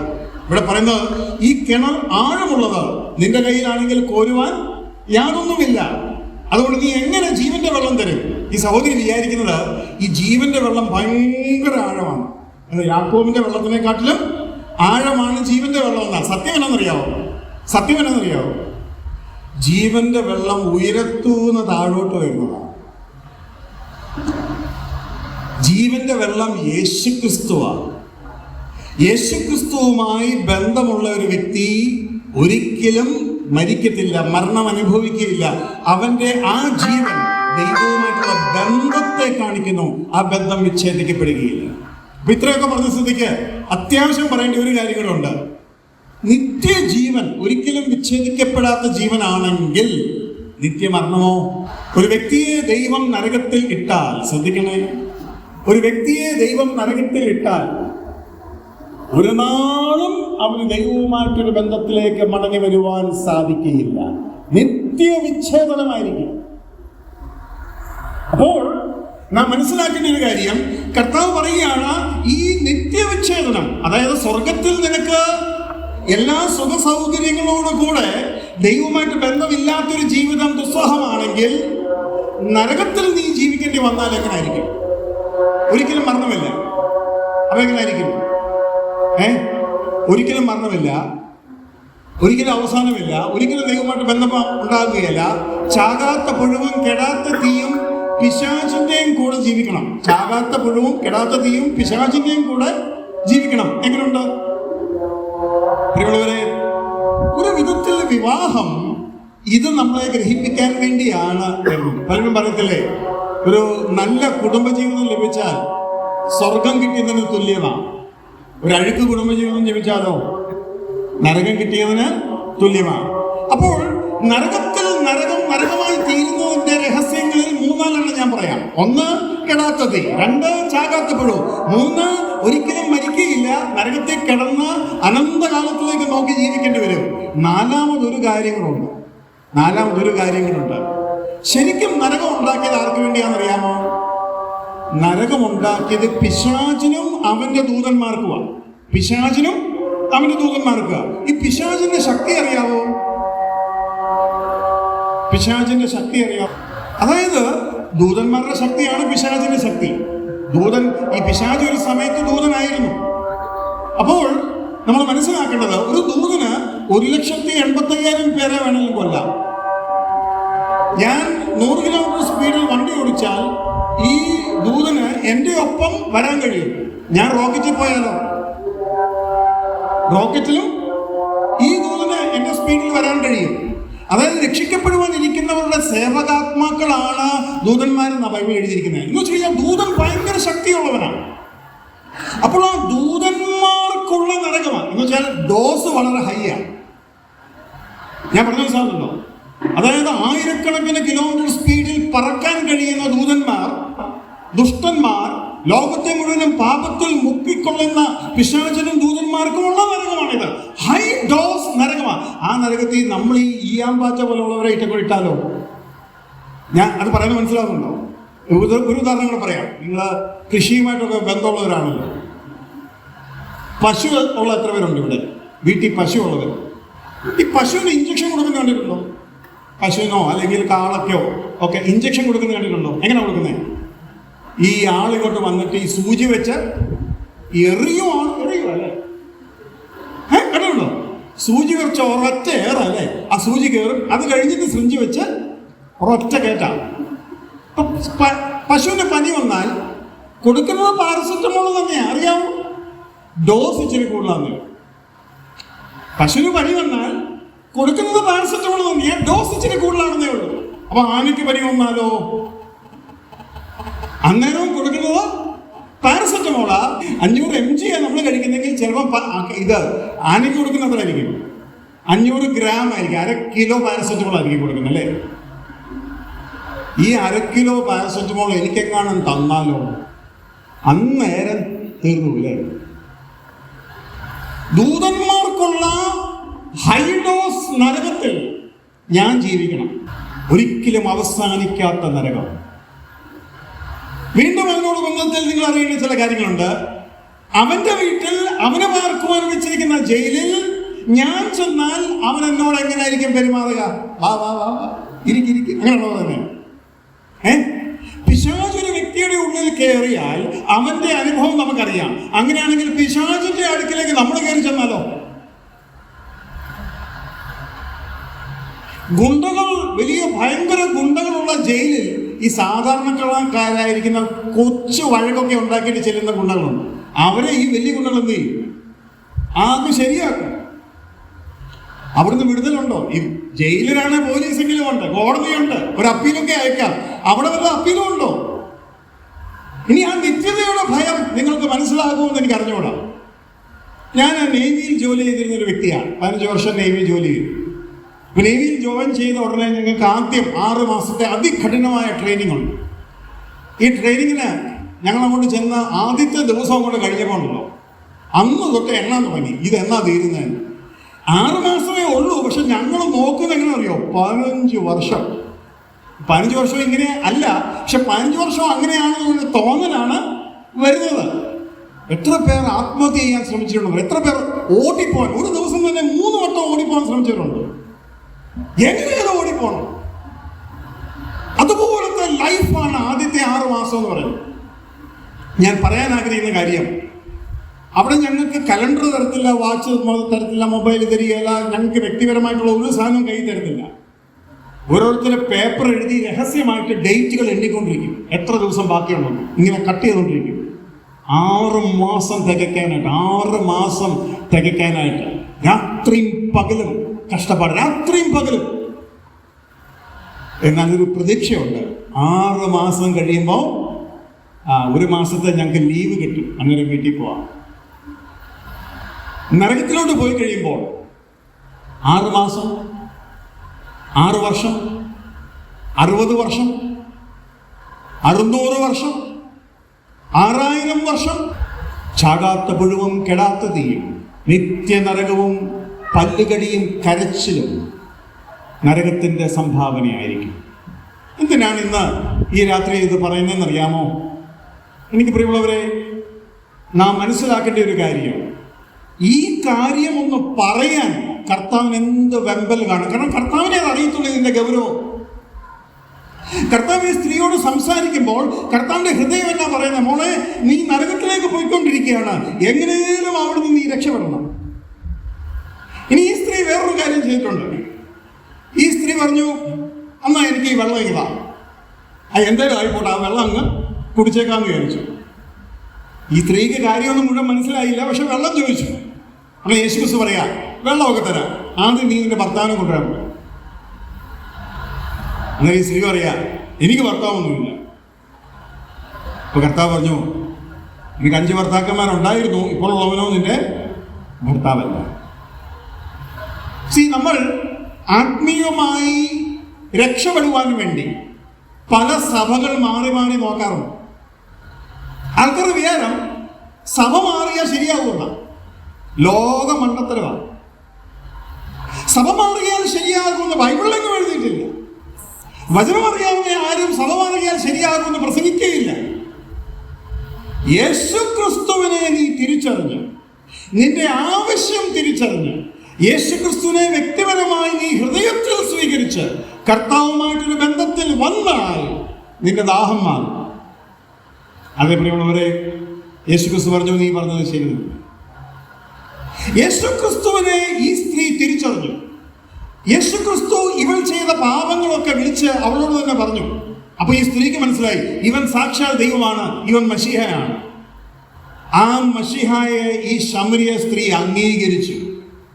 ഇവിടെ പറയുന്നത്, ഈ കിണർ ആഴമുള്ളത്, നിന്റെ കയ്യിലാണെങ്കിൽ കോരുവാൻ യാതൊന്നുമില്ല, അതുകൊണ്ട് നീ എങ്ങനെ ജീവന്റെ വെള്ളം തരും? ഈ സഹോദരി വിചാരിക്കുന്നത് ഈ ജീവന്റെ വെള്ളം ഭയങ്കര ആഴമാണ്, യാക്കോബിന്റെ വെള്ളത്തിനെക്കാട്ടിലും ആഴമാണ് ജീവന്റെ വെള്ളം എന്നാ. സത്യം എന്നറിയാവോ? ജീവന്റെ വെള്ളം ഉയരത്തൂന്ന് താഴോട്ട് വരുന്നതാണ്. ജീവന്റെ വെള്ളം യേശുക്രിസ്തുവാണ്. യേശുക്രിസ്തുവുമായി ബന്ധമുള്ള ഒരു വ്യക്തി ഒരിക്കലും മരിക്കത്തില്ല, മരണം അനുഭവിക്കുകയില്ല. അവന്റെ ആ ജീവൻ ദൈവവുമായിട്ടുള്ള ബന്ധത്തെ കാണിക്കുന്നു, ആ ബന്ധം വിച്ഛേദിക്കപ്പെടുകയില്ല. അപ്പൊ ഇത്രയൊക്കെ പറഞ്ഞ സ്ഥിതിക്ക് അത്യാവശ്യം പറയേണ്ട ഒരു കാര്യങ്ങളുണ്ട്. നിത്യജീവൻ ഒരിക്കലും വിച്ഛേദിക്കപ്പെടാത്ത ജീവനാണെങ്കിൽ നിത്യമരണമോ? ഒരു വ്യക്തിയെ ദൈവം നരകത്തിൽ ഇട്ടാൽ, ശ്രദ്ധിക്കണേ, ഒരു വ്യക്തിയെ ദൈവം നരകത്തിൽ ഇട്ടാൽ ഒരു നാളും അവന് ദൈവവുമായിട്ടൊരു ബന്ധത്തിലേക്ക് മടങ്ങി വരുവാൻ സാധിക്കുകയില്ല, നിത്യവിച്ഛേദനമായിരിക്കും. അപ്പോൾ നാം മനസ്സിലാക്കേണ്ട ഒരു കാര്യം, കർത്താവ് പറയുകയാണ്, ഈ നിത്യവിച്ഛേദനം, അതായത് സ്വർഗത്തിൽ നിനക്ക് എല്ലാ സുഖ സൗകര്യങ്ങളോടും കൂടെ ദൈവവുമായിട്ട് ബന്ധമില്ലാത്തൊരു ജീവിതം ദുസ്സഹമാണെങ്കിൽ നരകത്തിൽ നീ ജീവിക്കേണ്ടി വന്നാൽ എങ്ങനായിരിക്കും? ഒരിക്കലും മരണമില്ല. അപ്പൊ എങ്ങനായിരിക്കും? ഒരിക്കലും മരണമില്ല, ഒരിക്കലും അവസാനമില്ല, ഒരിക്കലും ദൈവമായിട്ട് ബന്ധം ഉണ്ടാകുകയില്ല. ചാകാത്ത പുഴുവും കെടാത്ത തീയും പിശാചിന്റെയും കൂടെ ജീവിക്കണം. ചാകാത്ത പുഴുവും കെടാത്ത തീയും പിശാചിന്റെയും കൂടെ ജീവിക്കണം. എങ്ങനെയുണ്ട് പ്രിയമുള്ളവരെ? ഒരു വിധത്തിൽ വിവാഹം ഇത് നമ്മളെ ഗ്രഹിപ്പിക്കാൻ വേണ്ടിയാണ്. പലരും പറയത്തില്ലേ, ഒരു നല്ല കുടുംബജീവിതം ലഭിച്ചാൽ സ്വർഗം കിട്ടിയതിന് തുല്യമാണ്. ഒരു അഴുക്ക് കുടുംബജീവിതം ലഭിച്ചാലോ നരകം കിട്ടിയതിന് തുല്യമാണ്. അപ്പോൾ നരകമായി തീരുന്നതിന്റെ രഹസ്യങ്ങളിൽ 3-4 ഞാൻ പറയാം. 1, കെടാത്ത തീ. 2, ചാകാത്ത പുഴു. 3, ഒരിക്കലും മരിക്കുകയില്ല, നരകത്തിൽ കിടന്ന് അനന്തകാലത്തിലേക്ക് നോക്കി ജീവിക്കേണ്ടി വരും. നാലാമതൊരു കാര്യങ്ങളുണ്ട്. ശരിക്കും നരകം ഉണ്ടാക്കിയത് ആർക്ക് വേണ്ടിയാണെന്നറിയാമോ? നരകം ഉണ്ടാക്കിയത് പിശാചിനും അവന്റെ ദൂതന്മാർക്കുമാണ്. പിശാചിനും അവന്റെ ദൂതന്മാർക്ക്. ഈ പിശാചിന്റെ ശക്തി അറിയാവോ? പിശാചിന്റെ ശക്തി അറിയാവോ? അതായത് ദൂതന്മാരുടെ ശക്തിയാണ് പിശാചിന്റെ ശക്തി. ഈ പിശാച് ഒരു സമയത്ത് ദൂതനായിരുന്നു. അപ്പോൾ നമ്മൾ മനസ്സിലാക്കേണ്ടത്, ഒരു ദൂതന് 1,80,000 പേരെ വേണമെങ്കിലും കൊല്ലാം. ഞാൻ 100 കിലോമീറ്റർ സ്പീഡിൽ വണ്ടി ഓടിച്ചാൽ ഈ ദൂതന് എൻ്റെ ഒപ്പം വരാൻ കഴിയും. ഞാൻ റോക്കറ്റിൽ പോയാലോ? റോക്കറ്റിലും ഈ ദൂതന് എൻ്റെ സ്പീഡിൽ വരാൻ കഴിയും. അതായത് രക്ഷിക്കപ്പെടുവാൻ ഇരിക്കുന്നവരുടെ സേവകാത്മാക്കളാണ് ദൂതന്മാരെന്നാണ് ബൈബിൾ എഴുതിയിരിക്കുന്നത്. എന്ന് വെച്ച് കഴിഞ്ഞാൽ ദൂതൻ ഭയങ്കര ശക്തിയുള്ളവനാണ്. അപ്പോൾ ആ ദൂതന്മാർക്കുള്ള നരകമാണ്. എന്ന് വെച്ചാൽ ഡോസ് വളരെ ഹൈ ആണ്. ഞാൻ പറഞ്ഞ മനസ്സിലാകുന്നുണ്ടോ? അതായത് 1000കണക്കിന് കിലോമീറ്റർ സ്പീഡിൽ പറക്കാൻ കഴിയുന്ന ദൂതന്മാർ, ദുഷ്ടന്മാർ, ലോകത്തെ മുഴുവനും പാപത്തിൽ മുക്കിക്കൊള്ളുന്ന പിശാചനും ദൂതന്മാർക്കുമുള്ള നരകമാണിത്. ഹൈ ഡോസ് നരകമാണ്. ആ നരകത്തിൽ നമ്മൾ ഈ ഈയാമ്പാച്ച പോലുള്ളവരെ ഇട്ടാലോ? ഞാൻ അത് പറയുന്നത് മനസ്സിലാകുന്നുണ്ടോ? ഒരു ഉദാഹരണം കൂടെ പറയാം. നിങ്ങൾ കൃഷിയുമായിട്ടൊക്കെ ബന്ധമുള്ളവരാണല്ലോ. പശു ഉള്ള എത്ര പേരുണ്ട് ഇവിടെ? വീട്ടിൽ പശു ഉള്ളവർ. ഈ പശുവിന് ഇഞ്ചക്ഷൻ കൊടുക്കുന്ന കണ്ടിട്ടുണ്ടോ? പശുവിനോ അല്ലെങ്കിൽ കാളയ്ക്കോ ഒക്കെ ഇഞ്ചക്ഷൻ കൊടുക്കുന്ന കണ്ടിട്ടുണ്ടോ? എങ്ങനെ കൊടുക്കുന്നത്? ഈ ആളിങ്ങോട്ട് വന്നിട്ട് ഈ സൂചി വെച്ച് എറിയുമോ അല്ലേ? കണ്ടിട്ടുണ്ടോ? സൂചി വെച്ച് ഒരൊറ്റ ഏറല്ലേ? ആ സൂചി കയറും. അത് കഴിഞ്ഞിട്ട് സിറിഞ്ച് വെച്ച് ഒരൊറ്റ കയറ്റാം. പശുവിന് പനി വന്നാൽ കൊടുക്കുന്നത് പാരസെറ്റമോൾ തന്നെയാണ്. അറിയാമോ? ഡോസ് ഇച്ചിരി കൂടുതലാണ്. പശുവിന് പനി വന്നാൽ കൊടുക്കുന്നത് പാരസെറ്റമോൾ തന്നെയാണ്, ഡോസ് ഇച്ചിരി കൂടുതലാണെന്നേ ഉള്ളൂ. അപ്പൊ ആനയ്ക്ക് പനി വന്നാലോ? അന്നേരവും കൊടുക്കുന്നത് പാരസെറ്റമോളാ. 500 mg നമ്മൾ കഴിക്കുന്നെങ്കിൽ ചിലപ്പോൾ ഇത് ആനയ്ക്ക് കൊടുക്കുന്നതായിരിക്കും 500 ഗ്രാം ആയിരിക്കും. 1/2 കിലോ പാരസെറ്റമോൾ ആയിരിക്കും കൊടുക്കുന്നത് അല്ലേ? ഈ 1/2 കിലോ പാരസെറ്റമോൾ എനിക്കെങ്ങാനും തന്നാലോ അന്നേരം തീർന്നു അല്ലേ? ദൂതന്മാർക്കുള്ള ഹൈഡോസ് നരകത്തിൽ ഞാൻ ജീവിക്കണം. ഒരിക്കലും അവസാനിക്കാത്ത നരകം. വീണ്ടും അതിനോട് ബന്ധത്തിൽ നിങ്ങൾ അറിയേണ്ട ചില കാര്യങ്ങളുണ്ട്. അവന്റെ വീട്ടിൽ അവനെ പാർക്കുവാൻ വെച്ചിരിക്കുന്ന ജയിലിൽ ഞാൻ ചെന്നാൽ അവൻ എന്നോട് എങ്ങനെയായിരിക്കും പെരുമാറുക? വാ വാ വാ ഇരിക്കും അങ്ങനെയുള്ളവ തന്നെ. പിശാച് ഒരു വ്യക്തിയുടെ ഉള്ളിൽ കയറിയാൽ അവന്റെ അനുഭവം നമുക്കറിയാം. അങ്ങനെയാണെങ്കിൽ പിശാചിന്റെ അടുക്കിലേക്ക് നമ്മൾ കയറി ചെന്നാലോ? ഗുണ്ടകൾ, വലിയ ഭയങ്കര ഗുണ്ടകളുള്ള ജയിലിൽ ഈ സാധാരണക്കാരായിരിക്കുന്ന കൊച്ചു വഴക്കൊക്കെ ഉണ്ടാക്കിയിട്ട് ചെല്ലുന്ന ഗുണ്ടകളുണ്ട്. അവരെ ഈ വലിയ ഗുണ്ടകൾ എന്ത് ചെയ്യും? ആദ്യം ശരിയാക്കും. അവിടുന്ന് വിടുതലുണ്ടോ? ഈ ജയിലിലാണ് പോലീസെങ്കിലും ഉണ്ട്, കോടതിയുണ്ട്, ഒരു അപ്പീലൊക്കെ അയക്കാം. അവിടെ വല്ല അപ്പീലും ഉണ്ടോ? ഇനി ആ നിത്യതയുടെ ഭയം നിങ്ങൾക്ക് മനസ്സിലാകുമെന്ന് എനിക്ക് അറിഞ്ഞുകൂടാ. ഞാൻ നേവിയിൽ ജോലി ചെയ്തിരുന്ന ഒരു വ്യക്തിയാണ്. 15 വർഷം നേവിയിൽ ജോലി ചെയ്തു. നേവിയിൽ ജോയിൻ ചെയ്ത ഉടനെ ഞങ്ങൾക്ക് ആദ്യം 6 മാസത്തെ അതികഠിനമായ ട്രെയിനിങ് ഉണ്ട്. ഈ ട്രെയിനിങ്ങിന് ഞങ്ങൾ അങ്ങോട്ട് ചെന്ന ആദ്യത്തെ ദിവസം അങ്ങോട്ട് കഴിഞ്ഞപ്പോൾ ഉണ്ടല്ലോ, അന്ന് തൊട്ട് എണ്ണാൻ തുടങ്ങി. ഇത് എന്നാ തീരുന്നതെന്ന്. 6 മാസമേ ഉള്ളൂ. പക്ഷെ ഞങ്ങൾ നോക്കുന്നത് എങ്ങനെ അറിയോ? 15 വർഷം. 15 വർഷം ഇങ്ങനെ അല്ല, പക്ഷെ 15 വർഷം അങ്ങനെയാണെന്നൊരു തോന്നലാണ് വരുന്നത്. എത്ര പേർ ആത്മഹത്യ ചെയ്യാൻ ശ്രമിച്ചിട്ടുണ്ടോ? എത്ര പേർ ഓടിപ്പോകാൻ, ഒരു ദിവസം തന്നെ 3 വട്ടം ഓടിപ്പോകാൻ ശ്രമിച്ചിട്ടുണ്ട്. എങ്ങനെയാണ് ഓടിപ്പോണം? അതുപോലത്തെ ലൈഫാണ് ആദ്യത്തെ 6 മാസം എന്ന് പറയുന്നത്. ഞാൻ പറയാൻ ആഗ്രഹിക്കുന്ന കാര്യം, അവിടെ ഞങ്ങൾക്ക് കലണ്ടർ തരത്തില്ല, വാച്ച് തരത്തില്ല, മൊബൈൽ തരികയില്ല, ഞങ്ങൾക്ക് വ്യക്തിപരമായിട്ടുള്ള ഒരു സാധനം കൈ തരത്തില്ല. ഓരോരുത്തരും പേപ്പർ എഴുതി രഹസ്യമായിട്ട് ഡേറ്റുകൾ എണ്ണിക്കൊണ്ടിരിക്കും, എത്ര ദിവസം ബാക്കിയുണ്ടെന്ന് ഇങ്ങനെ കട്ട് ചെയ്തുകൊണ്ടിരിക്കും. 6 മാസം തികയ്ക്കാനായിട്ട്, 6 മാസം തികയ്ക്കാനായിട്ട് രാത്രിയും പകലും കഷ്ടപ്പാട്, രാത്രിയും പകലും. എന്നാലൊരു പ്രതീക്ഷയുണ്ട്. 6 മാസം കഴിയുമ്പോൾ 1 മാസത്തെ ഞങ്ങൾക്ക് ലീവ് കിട്ടും, അങ്ങനെ വീട്ടിൽ പോവാം. നരകത്തിലോട്ട് പോയി കഴിയുമ്പോൾ 6 മാസം, 6 വർഷം, 60 വർഷം, 600 വർഷം, 6000 വർഷം, ചാകാത്ത പുഴുവും കെടാത്ത തീയും, നിത്യനരകവും പല്ലുകടിയും കരച്ചിലും നരകത്തിൻ്റെ സംഭാവനയായിരിക്കും. എന്തിനാണ് ഇന്ന് ഈ രാത്രി ഇത് പറയുന്നതെന്നറിയാമോ? എനിക്ക് പ്രിയമുള്ളവരെ, നാം മനസ്സിലാക്കേണ്ട ഒരു കാര്യം, ഈ കാര്യം ഒന്ന് പറയാൻ കർത്താവിന് എന്ത് വെമ്പൽ കാണും. കാരണം കർത്താവിനെ അത് അറിയത്തുള്ളൂ ഇതിന്റെ ഗൗരവം. കർത്താവ് ഈ സ്ത്രീയോട് സംസാരിക്കുമ്പോൾ കർത്താവിന്റെ ഹൃദയം എന്നാ പറയുന്നത്, മോളെ നീ നരകത്തിലേക്ക് പോയിക്കൊണ്ടിരിക്കുകയാണ്, എങ്ങനെയും അവിടുന്ന് നീ രക്ഷപ്പെടണം. ഇനി ഈ സ്ത്രീ വേറൊരു കാര്യം ചെയ്തിട്ടുണ്ട്. ഈ സ്ത്രീ പറഞ്ഞു, എന്നാ എനിക്ക് ഈ വെള്ളം ഇതാ, എന്തായാലും ആയിപ്പോട്ടെ, ആ വെള്ളം അങ്ങ് കുടിച്ചേക്കാന്ന് വിചാരിച്ചു. ഈ സ്ത്രീക്ക് കാര്യമൊന്നും മുഴുവൻ മനസ്സിലായില്ല, പക്ഷെ വെള്ളം ചോദിച്ചു. അങ്ങനെ യേശു ക്രിസ്തു പറയാ, വെള്ളമൊക്കെ തരാം, ആദ്യം നീ നിന്റെ ഭർത്താവിനെ കൊണ്ടുവരാൻ പറ്റും. അങ്ങനെ ഈ സ്ത്രീ പറയാ, എനിക്ക് ഭർത്താവൊന്നുമില്ല. അപ്പൊ കർത്താവ് പറഞ്ഞു, എനിക്ക് 5 ഭർത്താക്കന്മാരുണ്ടായിരുന്നു, ഇപ്പോൾ ഉള്ളവനോ നിന്റെ ഭർത്താവല്ല. നമ്മൾ ആത്മീയമായി രക്ഷപ്പെടുവാൻ വേണ്ടി പല സഭകൾ മാറി മാറി നോക്കാറുണ്ട്. ആൾക്കാരുടെ വിചാരം സഭ മാറിയാൽ ശരിയാവുക, ലോക മണ്ടത്തരമാണ്. സഭ മാറിയാൽ ശരിയാകുമെന്ന് ബൈബിളിലെങ്ങും എഴുതിയിട്ടില്ല. വചനം അറിയാവുന്ന ആരും സഭ മാറിയാൽ ശരിയാകുമെന്ന് പ്രസംഗിക്കുകയില്ല. യേശു ക്രിസ്തുവിനെ നീ തിരിച്ചറിഞ്ഞ്, നിന്റെ ആവശ്യം തിരിച്ചറിഞ്ഞ്, യേശു ക്രിസ്തുവിനെ വ്യക്തിപരമായി നീ ഹൃദയത്തിൽ സ്വീകരിച്ച് കർത്താവുമായിട്ടൊരു ബന്ധത്തിൽ വന്നാൽ നിന്റെ ദാഹം മാറും. അതേ പ്രിയമുള്ളവരെ, യേശു ക്രിസ്തു പറഞ്ഞു, നീ പറഞ്ഞത് ശരി. യേശു ക്രിസ്തുവിനെ ഈ സ്ത്രീ തിരിച്ചറിഞ്ഞു. യേശു ക്രിസ്തു ഇവൾ ചെയ്ത പാപങ്ങളൊക്കെ വിളിച്ച് അവളോട് തന്നെ പറഞ്ഞു. അപ്പൊ ഈ സ്ത്രീക്ക് മനസ്സിലായി, ഇവൻ സാക്ഷാൽ ദൈവമാണ്, ഇവൻ മശീഹയാണ്. ആ മശീഹായെ ഈ ശമരിയ സ്ത്രീ അംഗീകരിച്ചു,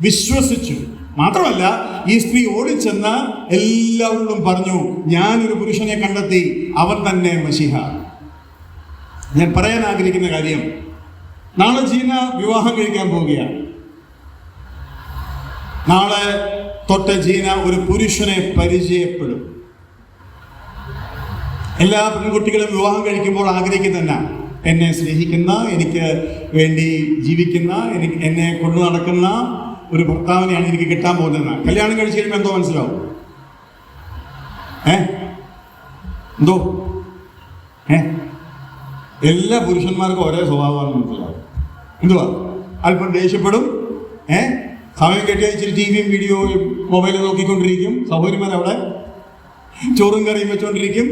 വിശ്വസിച്ചു. മാത്രമല്ല, ഈ സ്ത്രീ ഓടിച്ചെന്ന് എല്ലാവരോടും പറഞ്ഞു, ഞാനൊരു പുരുഷനെ കണ്ടെത്തി, അവൻ തന്നെ മശീഹ. ഞാൻ പറയാൻ ആഗ്രഹിക്കുന്ന കാര്യം, നാളെ ജീന വിവാഹം കഴിക്കാൻ പോവുകയാണ്. നാളെ തൊട്ട് ജീന ഒരു പുരുഷനെ പരിചയപ്പെടും. എല്ലാ പെൺകുട്ടികളും വിവാഹം കഴിക്കുമ്പോൾ ആഗ്രഹിക്കുന്ന, എന്നെ സ്നേഹിക്കുന്ന, എനിക്ക് വേണ്ടി ജീവിക്കുന്ന, എന്നെ കൊണ്ടു നടക്കുന്ന ഒരു ഭർത്താവിനെയാണ് എനിക്ക് കിട്ടാൻ പോകുന്നത്. കല്യാണം കഴിച്ച് കഴിയുമ്പോൾ എന്തോ മനസ്സിലാവും. എന്തോ എല്ലാ പുരുഷന്മാർക്കും ഒരേ സ്വഭാവമാണ് മനസ്സിലാവും. എന്തുവാ, അല്പം ദേഷ്യപ്പെടും, സമയം കെട്ടിയാൽ ഇച്ചിരി ടിവിയും വീഡിയോയും മൊബൈലും നോക്കിക്കൊണ്ടിരിക്കും, സഹോദരിമാരവിടെ ചോറും കറിയും വെച്ചുകൊണ്ടിരിക്കും.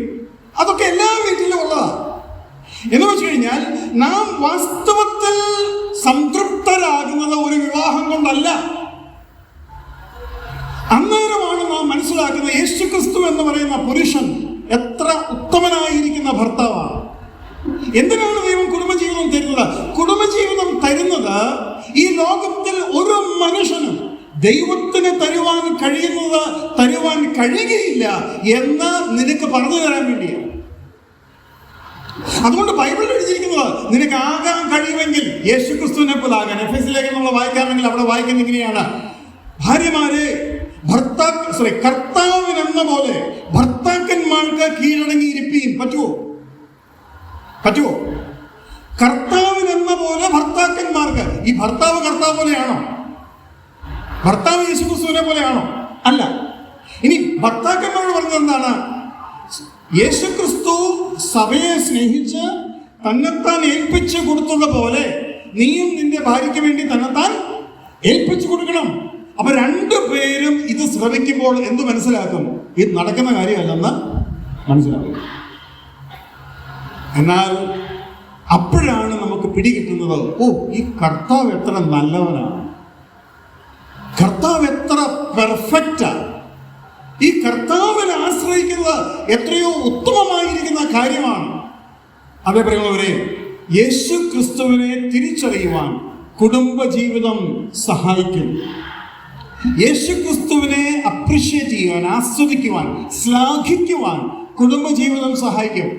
അതൊക്കെ എല്ലാ വീട്ടിലും ഉള്ളതാണ്. എന്ന് വെച്ച് കഴിഞ്ഞാൽ നാം വാസ്തവത്തിൽ സംതൃപ്തരാകുന്നത് ഒരു വിവാഹം കൊണ്ടല്ല. അന്നേരമാണ് നാം മനസ്സിലാക്കുന്നത് യേശു ക്രിസ്തു എന്ന് പറയുന്ന പുരുഷൻ എത്ര ഉത്തമനായിരിക്കുന്ന ഭർത്താവാണ്. എന്തിനാണ് ദൈവം കുടുംബജീവിതം തരുന്നത്? കുടുംബജീവിതം തരുന്നത് ഈ ലോകത്തിൽ ഒരു മനുഷ്യനും ദൈവത്തിന് തരുവാൻ കഴിയുകയില്ല എന്ന് നിനക്ക് പറഞ്ഞു തരാൻ വേണ്ടിയാണ്. അതുകൊണ്ട് ബൈബിളിൽ എഴുതിയിരിക്കുന്നത്, നിനക്ക് ആകാൻ കഴിയുമെങ്കിൽ യേശു ക്രിസ്തുവിനെ പോലെ ആകാൻ. എഫെസിലേക്ക് നമ്മൾ വായിക്കാമെങ്കിൽ അവിടെ വായിക്കുന്നത് ഇങ്ങനെയാണ്, ഭാര്യമാരെ കർത്താവിനെന്ന പോലെ ഭർത്താക്കന്മാർക്ക് കീഴടങ്ങിയിരിപ്പീൻ. പറ്റുമോ? കർത്താവിനെന്ന പോലെ ഭർത്താക്കന്മാർക്ക്. ഈ ഭർത്താവ് പോലെയാണോ? ഭർത്താവ് യേശു ക്രിസ്തുവിനെ പോലെയാണോ? അല്ല. ഇനി ഭർത്താക്കന്മാരോട് പറഞ്ഞത് എന്താണ്? യേശു ക്രിസ്തു സഭയെ സ്നേഹിച്ച് തന്നെത്താൻ ഏൽപ്പിച്ചു കൊടുത്തതുപോലെ നീയും നിന്റെ ഭാര്യയ്ക്ക് വേണ്ടി തന്നെത്താൻ ഏൽപ്പിച്ചു കൊടുക്കണം. അപ്പൊ രണ്ടുപേരും ഇത് ശ്രമിക്കുമ്പോൾ എന്ത് മനസ്സിലാക്കും? ഇത് നടക്കുന്ന കാര്യമല്ലെന്ന് മനസ്സിലാക്കും. എന്നാൽ അപ്പോഴാണ് നമുക്ക് പിടികിട്ടുന്നത്, ഈ കർത്താവ് എത്ര നല്ലവനാണ്, കർത്താവ് എത്ര പെർഫെക്റ്റാണ്, ഈ കർത്താവിനെ ആശ്രയിക്കുന്നത് എത്രയോ ഉത്തമമായിരിക്കുന്ന കാര്യമാണ്. അതേപോലെയുള്ളവരെ, യേശു ക്രിസ്തുവിനെ തിരിച്ചറിയുവാൻ കുടുംബജീവിതം സഹായിക്കും. യേശു ക്രിസ്തുവിനെ അപ്രിഷ്യേറ്റ് ചെയ്യുവാൻ, ആസ്വദിക്കുവാൻ, ശ്ലാഘിക്കുവാൻ കുടുംബജീവിതം സഹായിക്കും.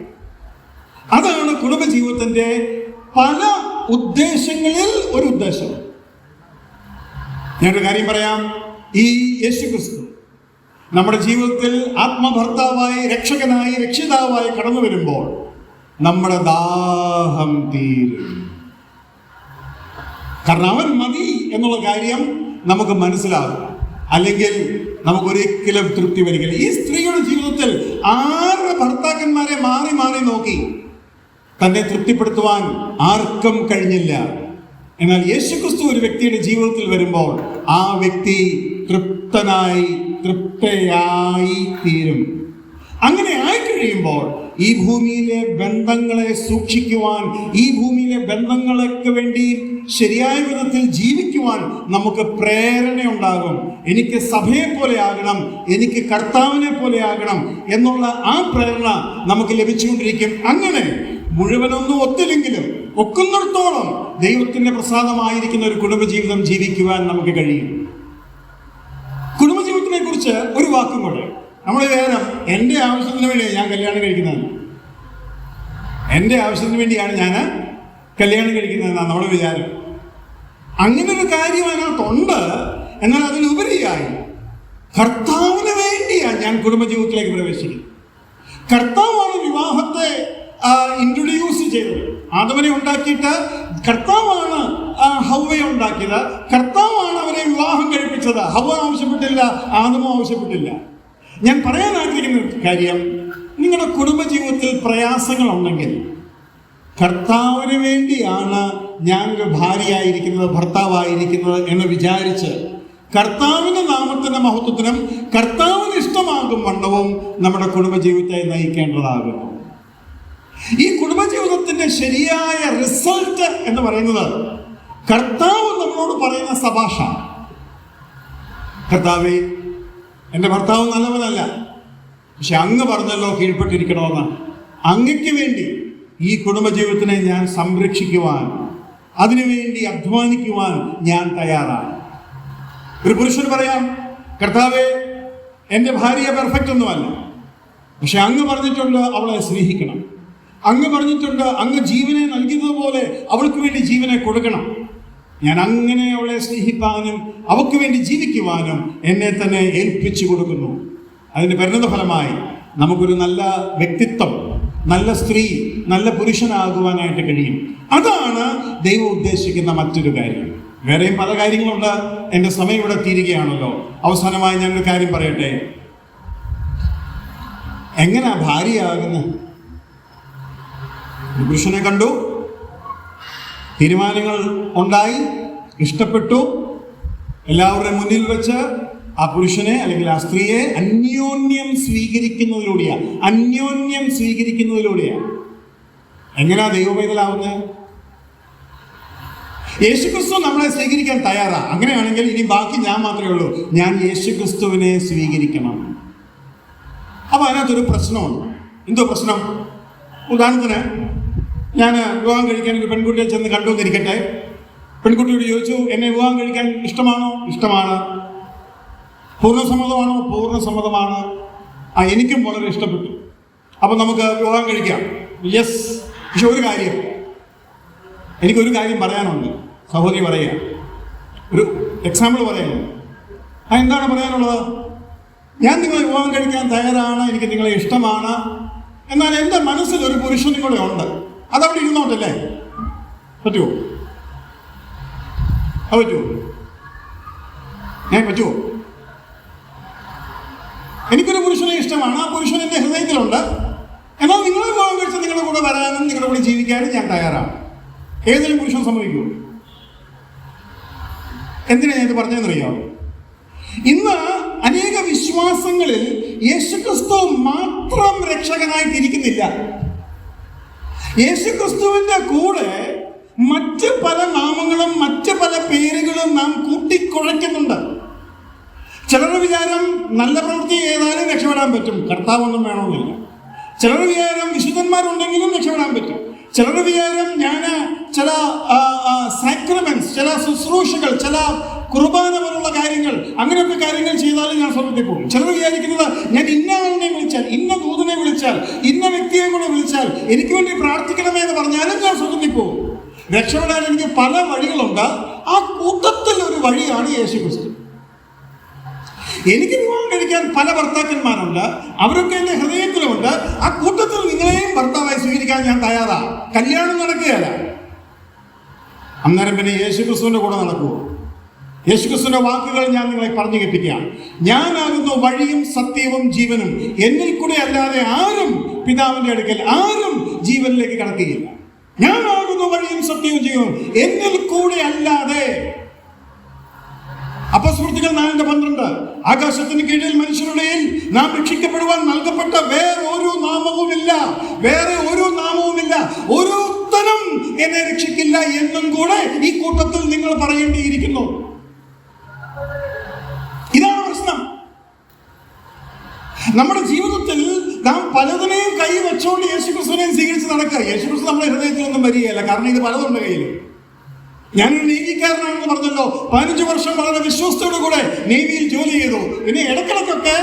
അതാണ് കുടുംബജീവിതത്തിന്റെ പല ഉദ്ദേശങ്ങളിൽ ഒരു ഉദ്ദേശം. ഞാനൊരു കാര്യം പറയാം. ഈ യേശു ക്രിസ്തു നമ്മുടെ ജീവിതത്തിൽ ആത്മഭർത്താവായി, രക്ഷകനായി, രക്ഷിതാവായി കടന്നു വരുമ്പോൾ നമ്മുടെ ദാഹം തീരും. കാരണം അവൻ മതി എന്നുള്ള കാര്യം നമുക്ക് മനസ്സിലാകും. അല്ലെങ്കിൽ നമുക്കൊരിക്കലും തൃപ്തി വരികയില്ല. ഈ സ്ത്രീയുടെ ജീവിതത്തിൽ 6 ഭർത്താക്കന്മാരെ മാറി മാറി നോക്കി, തന്നെ തൃപ്തിപ്പെടുത്തുവാൻ ആർക്കും കഴിഞ്ഞില്ല. എന്നാൽ യേശുക്രിസ്തു ഒരു വ്യക്തിയുടെ ജീവിതത്തിൽ വരുമ്പോൾ ആ വ്യക്തി തൃപ്തയായി തീരും. അങ്ങനെ ആയിക്കഴിയുമ്പോൾ ഈ ഭൂമിയിലെ ബന്ധങ്ങളെ സൂക്ഷിക്കുവാൻ, ഈ ഭൂമിയിലെ ബന്ധങ്ങൾക്ക് വേണ്ടി ശരിയായ വിധത്തിൽ ജീവിക്കുവാൻ നമുക്ക് പ്രേരണയുണ്ടാകും. എനിക്ക് സഭയെ പോലെ ആകണം, എനിക്ക് കർത്താവിനെ പോലെ ആകണം എന്നുള്ള ആ പ്രേരണ നമുക്ക് ലഭിച്ചുകൊണ്ടിരിക്കും. അങ്ങനെ മുഴുവനൊന്നും ഒത്തില്ലെങ്കിലും ഒക്കുന്നിടത്തോളം ദൈവത്തിന്റെ പ്രസാദമായിരിക്കുന്ന ഒരു കുടുംബജീവിതം ജീവിക്കുവാൻ നമുക്ക് കഴിയും. കുടുംബജീവിതത്തിനെ കുറിച്ച് ഒരു വാക്കും കൂടെ. നമ്മൾ വിചാരം എൻ്റെ ആവശ്യത്തിന് വേണ്ടിയാണ് ഞാൻ കല്യാണം കഴിക്കുന്നത്, എൻ്റെ ആവശ്യത്തിന് വേണ്ടിയാണ് ഞാൻ കല്യാണം കഴിക്കുന്നതെന്നാണ് നമ്മുടെ വിചാരം. അങ്ങനൊരു കാര്യം അതിനകത്തുണ്ട്. എന്നാൽ അതിലുപരിയായി കർത്താവിന് വേണ്ടിയാണ് ഞാൻ കുടുംബജീവിതത്തിലേക്ക് പ്രവേശിക്കുന്നത്. കർത്താവാണ് വിവാഹത്തെ ഇൻട്രൊഡ്യൂസ് ചെയ്തത്. ആദമനെ ഉണ്ടാക്കിയിട്ട് കർത്താവാണ് ഹവ്വയെ ഉണ്ടാക്കിയത്. കർത്താവാണ് അവരെ വിവാഹം കഴിപ്പിച്ചത്. ഹവ്വ ആവശ്യപ്പെട്ടില്ല, ആദമോ ആവശ്യപ്പെട്ടില്ല. ഞാൻ പറയാൻ ആഗ്രഹിക്കുന്ന കാര്യം, നിങ്ങളുടെ കുടുംബജീവിതത്തിൽ പ്രയാസങ്ങളുണ്ടെങ്കിൽ കർത്താവിന് വേണ്ടിയാണ് ഞാനൊരു ഭാര്യയായിരിക്കുന്നത്, ഭർത്താവായിരിക്കുന്നത് എന്ന് വിചാരിച്ച് കർത്താവിൻ്റെ നാമത്തിൻ്റെ മഹത്വത്തിനും കർത്താവിന് ഇഷ്ടമാകും വണ്ണവും നമ്മുടെ കുടുംബജീവിതത്തെ നയിക്കേണ്ടതാകുന്നു. ഈ കുടുംബജീവിതത്തിന്റെ ശരിയായ റിസൾട്ട് എന്ന് പറയുന്നത് കർത്താവ് നമ്മളോട് പറയുന്ന സഭാഷ. കർത്താവേ, എൻ്റെ ഭർത്താവ് നല്ലവനല്ല, പക്ഷെ അങ്ങ് പറഞ്ഞല്ലോ കീഴ്പ്പെട്ടിരിക്കണമെന്ന്. അങ്ങയ്ക്ക് വേണ്ടി ഈ കുടുംബജീവിതത്തിനെ ഞാൻ സംരക്ഷിക്കുവാൻ, അതിനുവേണ്ടി അധ്വാനിക്കുവാൻ ഞാൻ തയ്യാറാണ്. ഒരു പുരുഷന് പറയാം, കർത്താവേ, എൻ്റെ ഭാര്യ പെർഫെക്റ്റ് ഒന്നുമല്ല, പക്ഷെ അങ്ങ് പറഞ്ഞിട്ടുണ്ട് അവളെ സ്നേഹിക്കണം. അങ്ങ് പറഞ്ഞിട്ടുണ്ട് അങ്ങ് ജീവനെ നൽകുന്നതുപോലെ അവൾക്ക് വേണ്ടി ജീവനെ കൊടുക്കണം. ഞാൻ അങ്ങനെ അവളെ സ്നേഹിക്കാനും അവൾക്ക് വേണ്ടി ജീവിക്കുവാനും എന്നെ തന്നെ ഏൽപ്പിച്ചു കൊടുക്കുന്നു. അതിൻ്റെ പരിണതഫലമായി നമുക്കൊരു നല്ല വ്യക്തിത്വം, നല്ല സ്ത്രീ, നല്ല പുരുഷനാകുവാനായിട്ട് കഴിയും. അതാണ് ദൈവം ഉദ്ദേശിക്കുന്ന മറ്റൊരു കാര്യം. വേറെയും പല കാര്യങ്ങളുണ്ട്. എൻ്റെ സമയം ഇവിടെ തീരുകയാണല്ലോ. അവസാനമായി ഞാനൊരു കാര്യം പറയട്ടെ. എങ്ങനെയാ ഭാര്യയാകുന്നത്? പുരുഷനെ കണ്ടു, തീരുമാനങ്ങൾ ഉണ്ടായി, ഇഷ്ടപ്പെട്ടു, എല്ലാവരുടെയും മുന്നിൽ വെച്ച് ആ പുരുഷനെ അല്ലെങ്കിൽ ആ സ്ത്രീയെ അന്യോന്യം സ്വീകരിക്കുന്നതിലൂടെയാണ്. എങ്ങനെയാ ദൈവപൈതലാവുന്നത്? യേശുക്രിസ്തു നമ്മളെ സ്വീകരിക്കാൻ തയ്യാറാ. അങ്ങനെയാണെങ്കിൽ ഇനി ബാക്കി ഞാൻ മാത്രമേ ഉള്ളൂ. ഞാൻ യേശുക്രിസ്തുവിനെ സ്വീകരിക്കണം. അപ്പൊ അതിനകത്തൊരു പ്രശ്നമുണ്ട്. എന്തോ പ്രശ്നം? ഉദാഹരണത്തിന്, ഞാൻ വിവാഹം കഴിക്കാൻ ഒരു പെൺകുട്ടിയെ ചെന്ന് കണ്ടു എന്നിരിക്കട്ടെ. പെൺകുട്ടിയോട് ചോദിച്ചു, എന്നെ വിവാഹം കഴിക്കാൻ ഇഷ്ടമാണോ? ഇഷ്ടമാണ്. പൂർണ്ണസമ്മതമാണോ? പൂർണ്ണസമ്മതമാണ്. എനിക്കും വളരെ ഇഷ്ടപ്പെട്ടു. അപ്പം നമുക്ക് വിവാഹം കഴിക്കാം. യെസ്. പക്ഷെ ഒരു കാര്യം, എനിക്കൊരു കാര്യം പറയാനുണ്ട്. സഹോദരി പറയുക, ഒരു എക്സാമ്പിൾ പറയാനുണ്ട്. എന്താണ് പറയാനുള്ളത്? ഞാൻ നിങ്ങളെ വിവാഹം കഴിക്കാൻ തയ്യാറാണ്, എനിക്ക് നിങ്ങളെ ഇഷ്ടമാണ്. എന്നാൽ എൻ്റെ മനസ്സിൽ ഒരു പുരുഷനും കൂടെ ഉണ്ട്. അതവിടെ ഇരുന്നോട്ടല്ലേ? പറ്റുമോ? പറ്റുമോ? എനിക്കൊരു പുരുഷനെ ഇഷ്ടമാണ്, ആ പുരുഷൻ എൻ്റെ ഹൃദയത്തിലുണ്ട്. എന്നാൽ നിങ്ങളെ വിവാഹം കഴിച്ച് നിങ്ങളുടെ കൂടെ വരാനും നിങ്ങളുടെ കൂടെ ജീവിക്കാനും ഞാൻ തയ്യാറാണ്. ഏതെങ്കിലും പുരുഷൻ സമ്മതിക്കുമോ? എന്തിനാ ഞാൻ ഇത് പറഞ്ഞതെന്നറിയാമോ? ഇന്ന് അനേക വിശ്വാസങ്ങളിൽ യേശുക്രിസ്തു മാത്രം രക്ഷകനായിട്ടിരിക്കുന്നില്ല. യേശുക്രിസ്തുവിന്റെ കൂടെ മറ്റ് പല നാമങ്ങളും മറ്റ് പല പേരുകളും നാം കൂട്ടിക്കുഴയ്ക്കുന്നുണ്ട്. ചിലരുടെ വിചാരം നല്ല പ്രവൃത്തി ചെയ്താലും രക്ഷപ്പെടാൻ പറ്റും, കർത്താവൊന്നും വേണമെന്നില്ല. ചിലരുടെ വിചാരം വിശുദ്ധന്മാരുണ്ടെങ്കിലും രക്ഷപ്പെടാൻ പറ്റും. ചിലരുടെ വിചാരം ഞാൻ ചില സാക്രമെന്റ്സ്, ചില ശുശ്രൂഷകൾ, ചില കുർബാന പോലുള്ള കാര്യങ്ങൾ, അങ്ങനെയൊക്കെ കാര്യങ്ങൾ ചെയ്താലും ഞാൻ സ്വർഗ്ഗത്തിൽ പോകും. ചിലർ വിചാരിക്കുന്നത് ഞാൻ ഇന്ന ആളിനെ വിളിച്ചാൽ, ഇന്ന ദൂതനെ വിളിച്ചാൽ, ഇന്ന വ്യക്തിയെ കൂടെ വിളിച്ചാൽ, എനിക്ക് വേണ്ടി പ്രാർത്ഥിക്കണമേ എന്ന് പറഞ്ഞാലും ഞാൻ സ്വർഗ്ഗത്തിൽ പോകും. രക്ഷപ്പെടാൻ എനിക്ക് പല വഴികളുണ്ട്. ആ കൂട്ടത്തിൽ ഒരു വഴിയാണ് യേശുക്രിസ്തു. എനിക്ക് വിവാഹം കഴിക്കാൻ പല ഭർത്താക്കന്മാരുണ്ട്, അവരൊക്കെ എൻ്റെ ഹൃദയത്തിലുമുണ്ട്. ആ കൂട്ടത്തിൽ നിങ്ങളെയും ഭർത്താവായി സ്വീകരിക്കാൻ ഞാൻ തയ്യാറാണ്. കല്യാണം നടക്കുകയല്ല. അന്നേരം പിന്നെ യേശുക്രിസ്തുവിൻ്റെ കൂടെ നടക്കുമോ? യേശുക്രിസ്തുവിന്റെ വാക്കുകൾ ഞാൻ നിങ്ങളെ പറഞ്ഞു കേൾപ്പിക്കാം. ഞാനാകുന്നു വഴിയും സത്യവും ജീവനും, എന്നിൽ കൂടെ അല്ലാതെ ആരും പിതാവിന്റെ അടുക്കൽ, ആരും ജീവനിലേക്ക് കടക്കുകയില്ല. ഞാനാകുന്നു വഴിയും സത്യവും ജീവനും, എന്നിൽ കൂടെ അല്ലാതെ. അപ്പോസ്തലർ 4:12 ആകാശത്തിന് കീഴിൽ മനുഷ്യരുടെ നാം രക്ഷിക്കപ്പെടുവാൻ നൽകപ്പെട്ട വേറെ ഒരു നാമവുമില്ല, വേറെ ഒരു നാമവുമില്ല, ഒരുത്തനും എന്നെ രക്ഷിക്കില്ല എന്നും കൂടെ ഈ കൂട്ടത്തിൽ നിങ്ങൾ പറയേണ്ടിയിരിക്കുന്നു. ഇതാണ് പ്രശ്നം. നമ്മുടെ ജീവിതത്തിൽ നാം പലതിനെയും കൈ വെച്ചോണ്ട് യേശുക്രിസ്തുവിനെയും സ്വീകരിച്ച് നടക്കുക. യേശുക്രിസ്തു നമ്മുടെ ഹൃദയത്തിലൊന്നും വരികയല്ല, കാരണം ഇത് പലതുണ്ട് കയ്യിൽ. ഞാനൊരു നേവിക്കാരനാണെന്ന് പറഞ്ഞല്ലോ. 15 വർഷം വളരെ വിശ്വസ്തയോടു കൂടെ നേവിയിൽ ജോലി ചെയ്തു. പിന്നെ ഇടയ്ക്കിടയ്ക്കൊക്കെ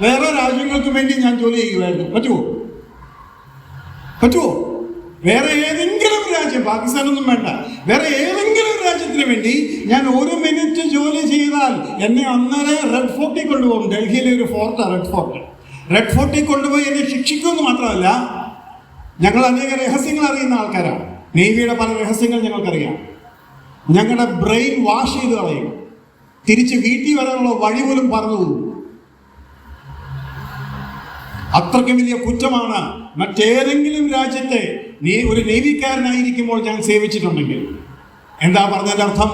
വേറെ രാജ്യങ്ങൾക്ക് വേണ്ടി ഞാൻ ജോലി ചെയ്യുമായിരുന്നു. പറ്റുമോ? വേറെ ഏതെങ്കിലും രാജ്യം, പാകിസ്ഥാനൊന്നും വേണ്ട, വേറെ ഏതെങ്കിലും രാജ്യത്തിന് വേണ്ടി ഞാൻ 1 മിനിറ്റ് ജോലി ചെയ്താൽ എന്നെ അന്നേരം റെഡ് ഫോർട്ടിൽ കൊണ്ടുപോകും. ഡൽഹിയിലെ ഒരു ഫോർട്ടാണ് റെഡ് ഫോർട്ടിൽ കൊണ്ടുപോയി എന്നെ ശിക്ഷിക്കുമെന്ന് മാത്രമല്ല, ഞങ്ങൾ അനേക രഹസ്യങ്ങൾ അറിയുന്ന ആൾക്കാരാണ്. നേവിയുടെ പല രഹസ്യങ്ങൾ ഞങ്ങൾക്കറിയാം. ഞങ്ങളുടെ ബ്രെയിൻ വാഷ് ചെയ്ത് കളയും. തിരിച്ച് വീട്ടിൽ വരാനുള്ള വഴി പോലും പറഞ്ഞു പോകും. അത്രയ്ക്ക് വലിയ കുറ്റമാണ് മറ്റേതെങ്കിലും രാജ്യത്തെ ഒരു നേവിക്കാരനായിരിക്കുമ്പോൾ ഞാൻ സേവിച്ചിട്ടുണ്ടെങ്കിൽ. എന്താ പറഞ്ഞതിന്റെ അർത്ഥം?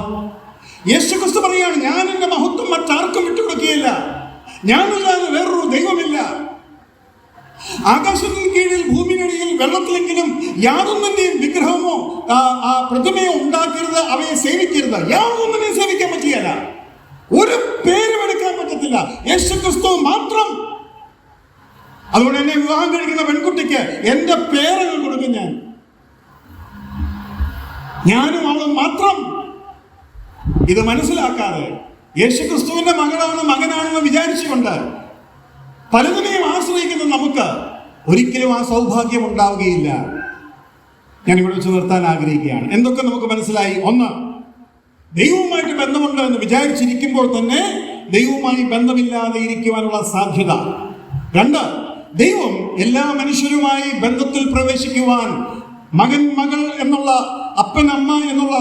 യേശുക്രിസ്തു പറയാണ്, ഞാൻ എന്റെ മഹത്വം മറ്റാർക്കും വിട്ടുകൊടുക്കുകയില്ല, ഞാനല്ലാതെ വേറൊരു ദൈവമില്ല. ആകാശത്തിന് കീഴിൽ ഭൂമിയിനടിയിൽ വെള്ളത്തിലെങ്കിലും യാതൊന്നിന്റെയും വിഗ്രഹമോ പ്രതിമയോ ഉണ്ടാക്കരുത്, അവയെ സേവിക്കരുത്. യാതൊന്നിനെയും സേവിക്കാൻ പറ്റിയല്ല, ഒരു പേരും എടുക്കാൻ പറ്റത്തില്ല, യേശുക്രിസ്തു മാത്രം. അതുകൊണ്ട് എന്നെ വിവാഹം കഴിക്കുന്ന പെൺകുട്ടിക്ക് എന്റെ പേരങ്ങൾ കൊടുക്കും. ഞാനും അവളും മാത്രം. ഇത് മനസ്സിലാക്കാതെ യേശുക്രിസ്തുവിന്റെ മകനാണെന്ന് വിചാരിച്ചുകൊണ്ട് പലതിനെയും ആശ്രയിക്കുന്ന നമുക്ക് ഒരിക്കലും ആ സൗഭാഗ്യം ഉണ്ടാവുകയില്ല. ഞാൻ ഇവിടെ വെച്ച് നിർത്താൻ ആഗ്രഹിക്കുകയാണ്. എന്തൊക്കെ നമുക്ക് മനസ്സിലായി? 1, ദൈവവുമായിട്ട് ബന്ധമുണ്ട് എന്ന് വിചാരിച്ചിരിക്കുമ്പോൾ തന്നെ ദൈവവുമായി ബന്ധമില്ലാതെ ഇരിക്കുവാനുള്ള സാധ്യത. 2, ദൈവം എല്ലാ മനുഷ്യരുമായി ബന്ധത്തിൽ പ്രവേശിക്കുവാൻ, മകൻ മകൾ എന്നുള്ള, അപ്പൻ അമ്മ എന്നുള്ള,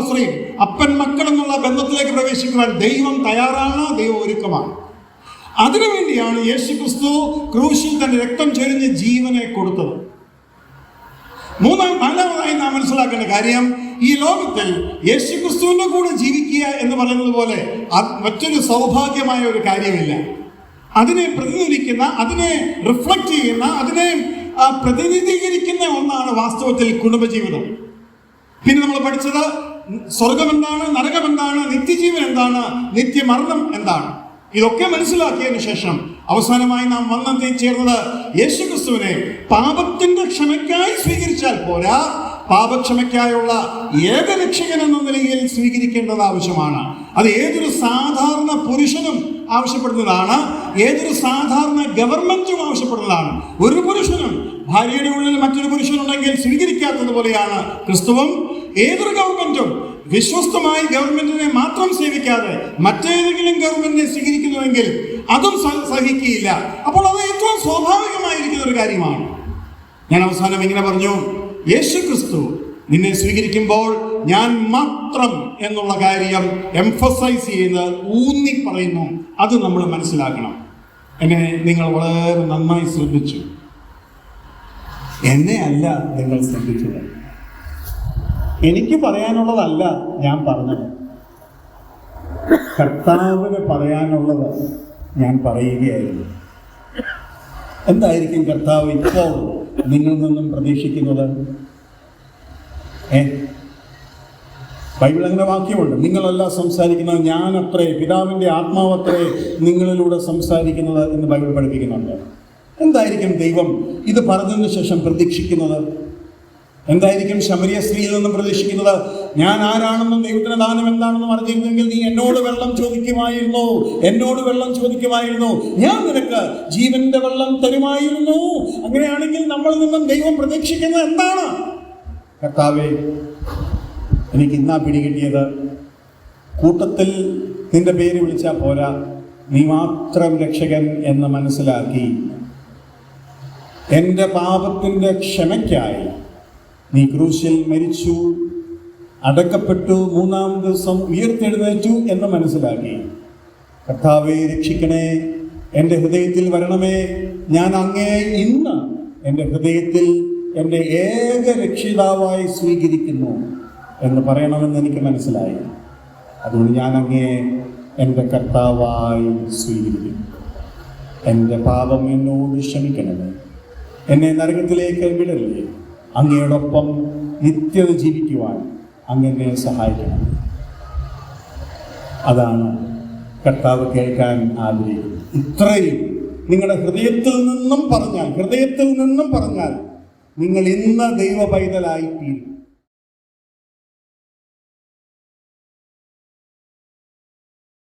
അപ്പൻ മക്കൾ എന്നുള്ള ബന്ധത്തിലേക്ക് പ്രവേശിക്കുവാൻ ദൈവം തയ്യാറാണ്, ദൈവം ഒരുക്കമാണ്. അതിനുവേണ്ടിയാണ് യേശുക്രിസ്തു ക്രൂശിൽ തന്റെ രക്തം ചൊരിഞ്ഞ് ജീവനെ കൊടുത്തത്. 4-ാമതായി നാം മനസ്സിലാക്കേണ്ട കാര്യം, ഈ ലോകത്തിൽ യേശുക്രിസ്തുവിന്റെ കൂടെ ജീവിക്കുക എന്ന് പറയുന്നത് പോലെ മറ്റൊരു സൗഭാഗ്യമായ ഒരു കാര്യമില്ല. അതിനെ പ്രതിനിധീകരിക്കുന്ന, അതിനെ റിഫ്ലക്ട് ചെയ്യുന്ന, അതിനെ പ്രതിനിധീകരിക്കുന്ന ഒന്നാണ് വാസ്തവത്തിൽ കുടുംബജീവിതം. പിന്നെ നമ്മൾ പഠിച്ചത് സ്വർഗം എന്താണ്, നരകം എന്താണ്, നിത്യജീവൻ എന്താണ്, നിത്യമരണം എന്താണ്. ഇതൊക്കെ മനസ്സിലാക്കിയതിനു ശേഷം അവസാനമായി നാം വന്നെത്തിച്ചേർന്നത് യേശുക്രിസ്തുവിനെ പാപത്തിന്റെ ക്ഷമയ്ക്കായി സ്വീകരിച്ചാൽ പോരാ, പാപക്ഷമയ്ക്കായുള്ള ഏകരക്ഷകൻ എന്ന നിലയിൽ സ്വീകരിക്കേണ്ടത് ആവശ്യമാണ്. അത് ഏതൊരു സാധാരണ പുരുഷനും ആവശ്യപ്പെടുന്നതാണ്, ഏതൊരു സാധാരണ ഗവൺമെന്റും ആവശ്യപ്പെടുന്നതാണ്. ഒരു പുരുഷനും ഭാര്യയുടെ ഉള്ളിൽ മറ്റൊരു പുരുഷനുണ്ടെങ്കിൽ സ്വീകരിക്കാത്തതുപോലെയാണ് ക്രിസ്തുവും. ഏതൊരു ഗവൺമെന്റും വിശ്വസ്തമായി ഗവൺമെന്റിനെ മാത്രം സേവിക്കാതെ മറ്റേതെങ്കിലും ഗവൺമെന്റിനെ സ്വീകരിക്കുന്നുവെങ്കിൽ അതും സഹിക്കുകയില്ല. അപ്പോൾ അത് ഏറ്റവും സ്വാഭാവികമായിരിക്കുന്ന ഒരു കാര്യമാണ്. ഞാൻ അവസാനം ഇങ്ങനെ പറഞ്ഞു, യേശുക്രിസ്തു നിന്നെ സ്വീകരിക്കുമ്പോൾ ഞാൻ മാത്രം എന്നുള്ള കാര്യം എംഫസൈസ് ചെയ്ത് ഊന്നി പറയുന്നു. അത് നമ്മൾ മനസ്സിലാക്കണം. എന്നെ നിങ്ങൾ വളരെ നന്നായി ശ്രദ്ധിച്ചു. എന്നെ അല്ല നിങ്ങൾ ശ്രദ്ധിച്ചത്. എനിക്ക് പറയാനുള്ളതല്ല ഞാൻ പറഞ്ഞത്, കർത്താവിന് പറയാനുള്ളത് ഞാൻ പറയുകയായിരുന്നു. എന്തായിരിക്കും കർത്താവ് ഇപ്പോൾ നിങ്ങളിൽ നിന്നും പ്രതീക്ഷിക്കുന്നത്? ബൈബിൾ അങ്ങനെ വാക്യമുണ്ട്, നിങ്ങളല്ല സംസാരിക്കുന്നത്, ഞാൻ അത്രേ, പിതാവിൻ്റെ ആത്മാവത്രേ നിങ്ങളിലൂടെ സംസാരിക്കുന്നത് എന്ന് ബൈബിൾ പഠിപ്പിക്കുന്നുണ്ട്. എന്തായിരിക്കും ദൈവം ഇത് പറഞ്ഞതിന് ശേഷം പ്രതീക്ഷിക്കുന്നത്? എന്തായിരിക്കും ശമരിയ സ്ത്രീയിൽ നിന്നും പ്രതീക്ഷിക്കുന്നത്? ഞാൻ ആരാണെന്നും ദൈവത്തിന്റെ ദാനം എന്താണെന്നും അറിഞ്ഞിരുന്നെങ്കിൽ നീ എന്നോട് വെള്ളം ചോദിക്കുമായിരുന്നു, ഞാൻ നിനക്ക് ജീവന്റെ വെള്ളം തരുമായിരുന്നു. അങ്ങനെയാണെങ്കിൽ നമ്മളിൽ നിന്നും ദൈവം പ്രതീക്ഷിക്കുന്നത് എന്താണ്? കർത്താവേ, എനിക്ക് ഇന്നാ പിടികിട്ടിയത്, കൂട്ടത്തിൽ നിന്റെ പേര് വിളിച്ചാൽ പോരാ, നീ മാത്രം രക്ഷകൻ എന്ന് മനസ്സിലാക്കി എൻ്റെ പാപത്തിൻ്റെ ക്ഷമയ്ക്കായി നീ ക്രൂശിൽ മരിച്ചു, അടക്കപ്പെട്ടു, 3-ാം ദിവസം ഉയർത്തെഴുന്നേറ്റു എന്ന് മനസ്സിലാക്കി. കർത്താവേ, രക്ഷിക്കണേ, എൻ്റെ ഹൃദയത്തിൽ വരണമേ, ഞാൻ അങ്ങേ ഇന്ന് എൻ്റെ ഹൃദയത്തിൽ എൻ്റെ ഏക രക്ഷിതാവായി സ്വീകരിക്കുന്നു എന്ന് പറയണമെന്ന് എനിക്ക് മനസ്സിലായി. അതുകൊണ്ട് ഞാൻ അങ്ങയെ എൻ്റെ കർത്താവായി സ്വീകരിക്കുന്നു. എൻ്റെ പാപം എന്നോട് ക്ഷമിക്കണമേ, എന്നെ നരകത്തിലേക്ക് വിടല്ലേ, അങ്ങയോടൊപ്പം നിത്യത ജീവിക്കുവാൻ അങ്ങനെ സഹായിക്കണം. അതാണ് കർത്താവ് കേൾക്കാൻ ആഗ്രഹിക്കുന്നത്. ഇത്രയും നിങ്ങളുടെ ഹൃദയത്തിൽ നിന്നും പറഞ്ഞാൽ നിങ്ങൾ ഇന്ന് ദൈവ പൈതലായി തീരും.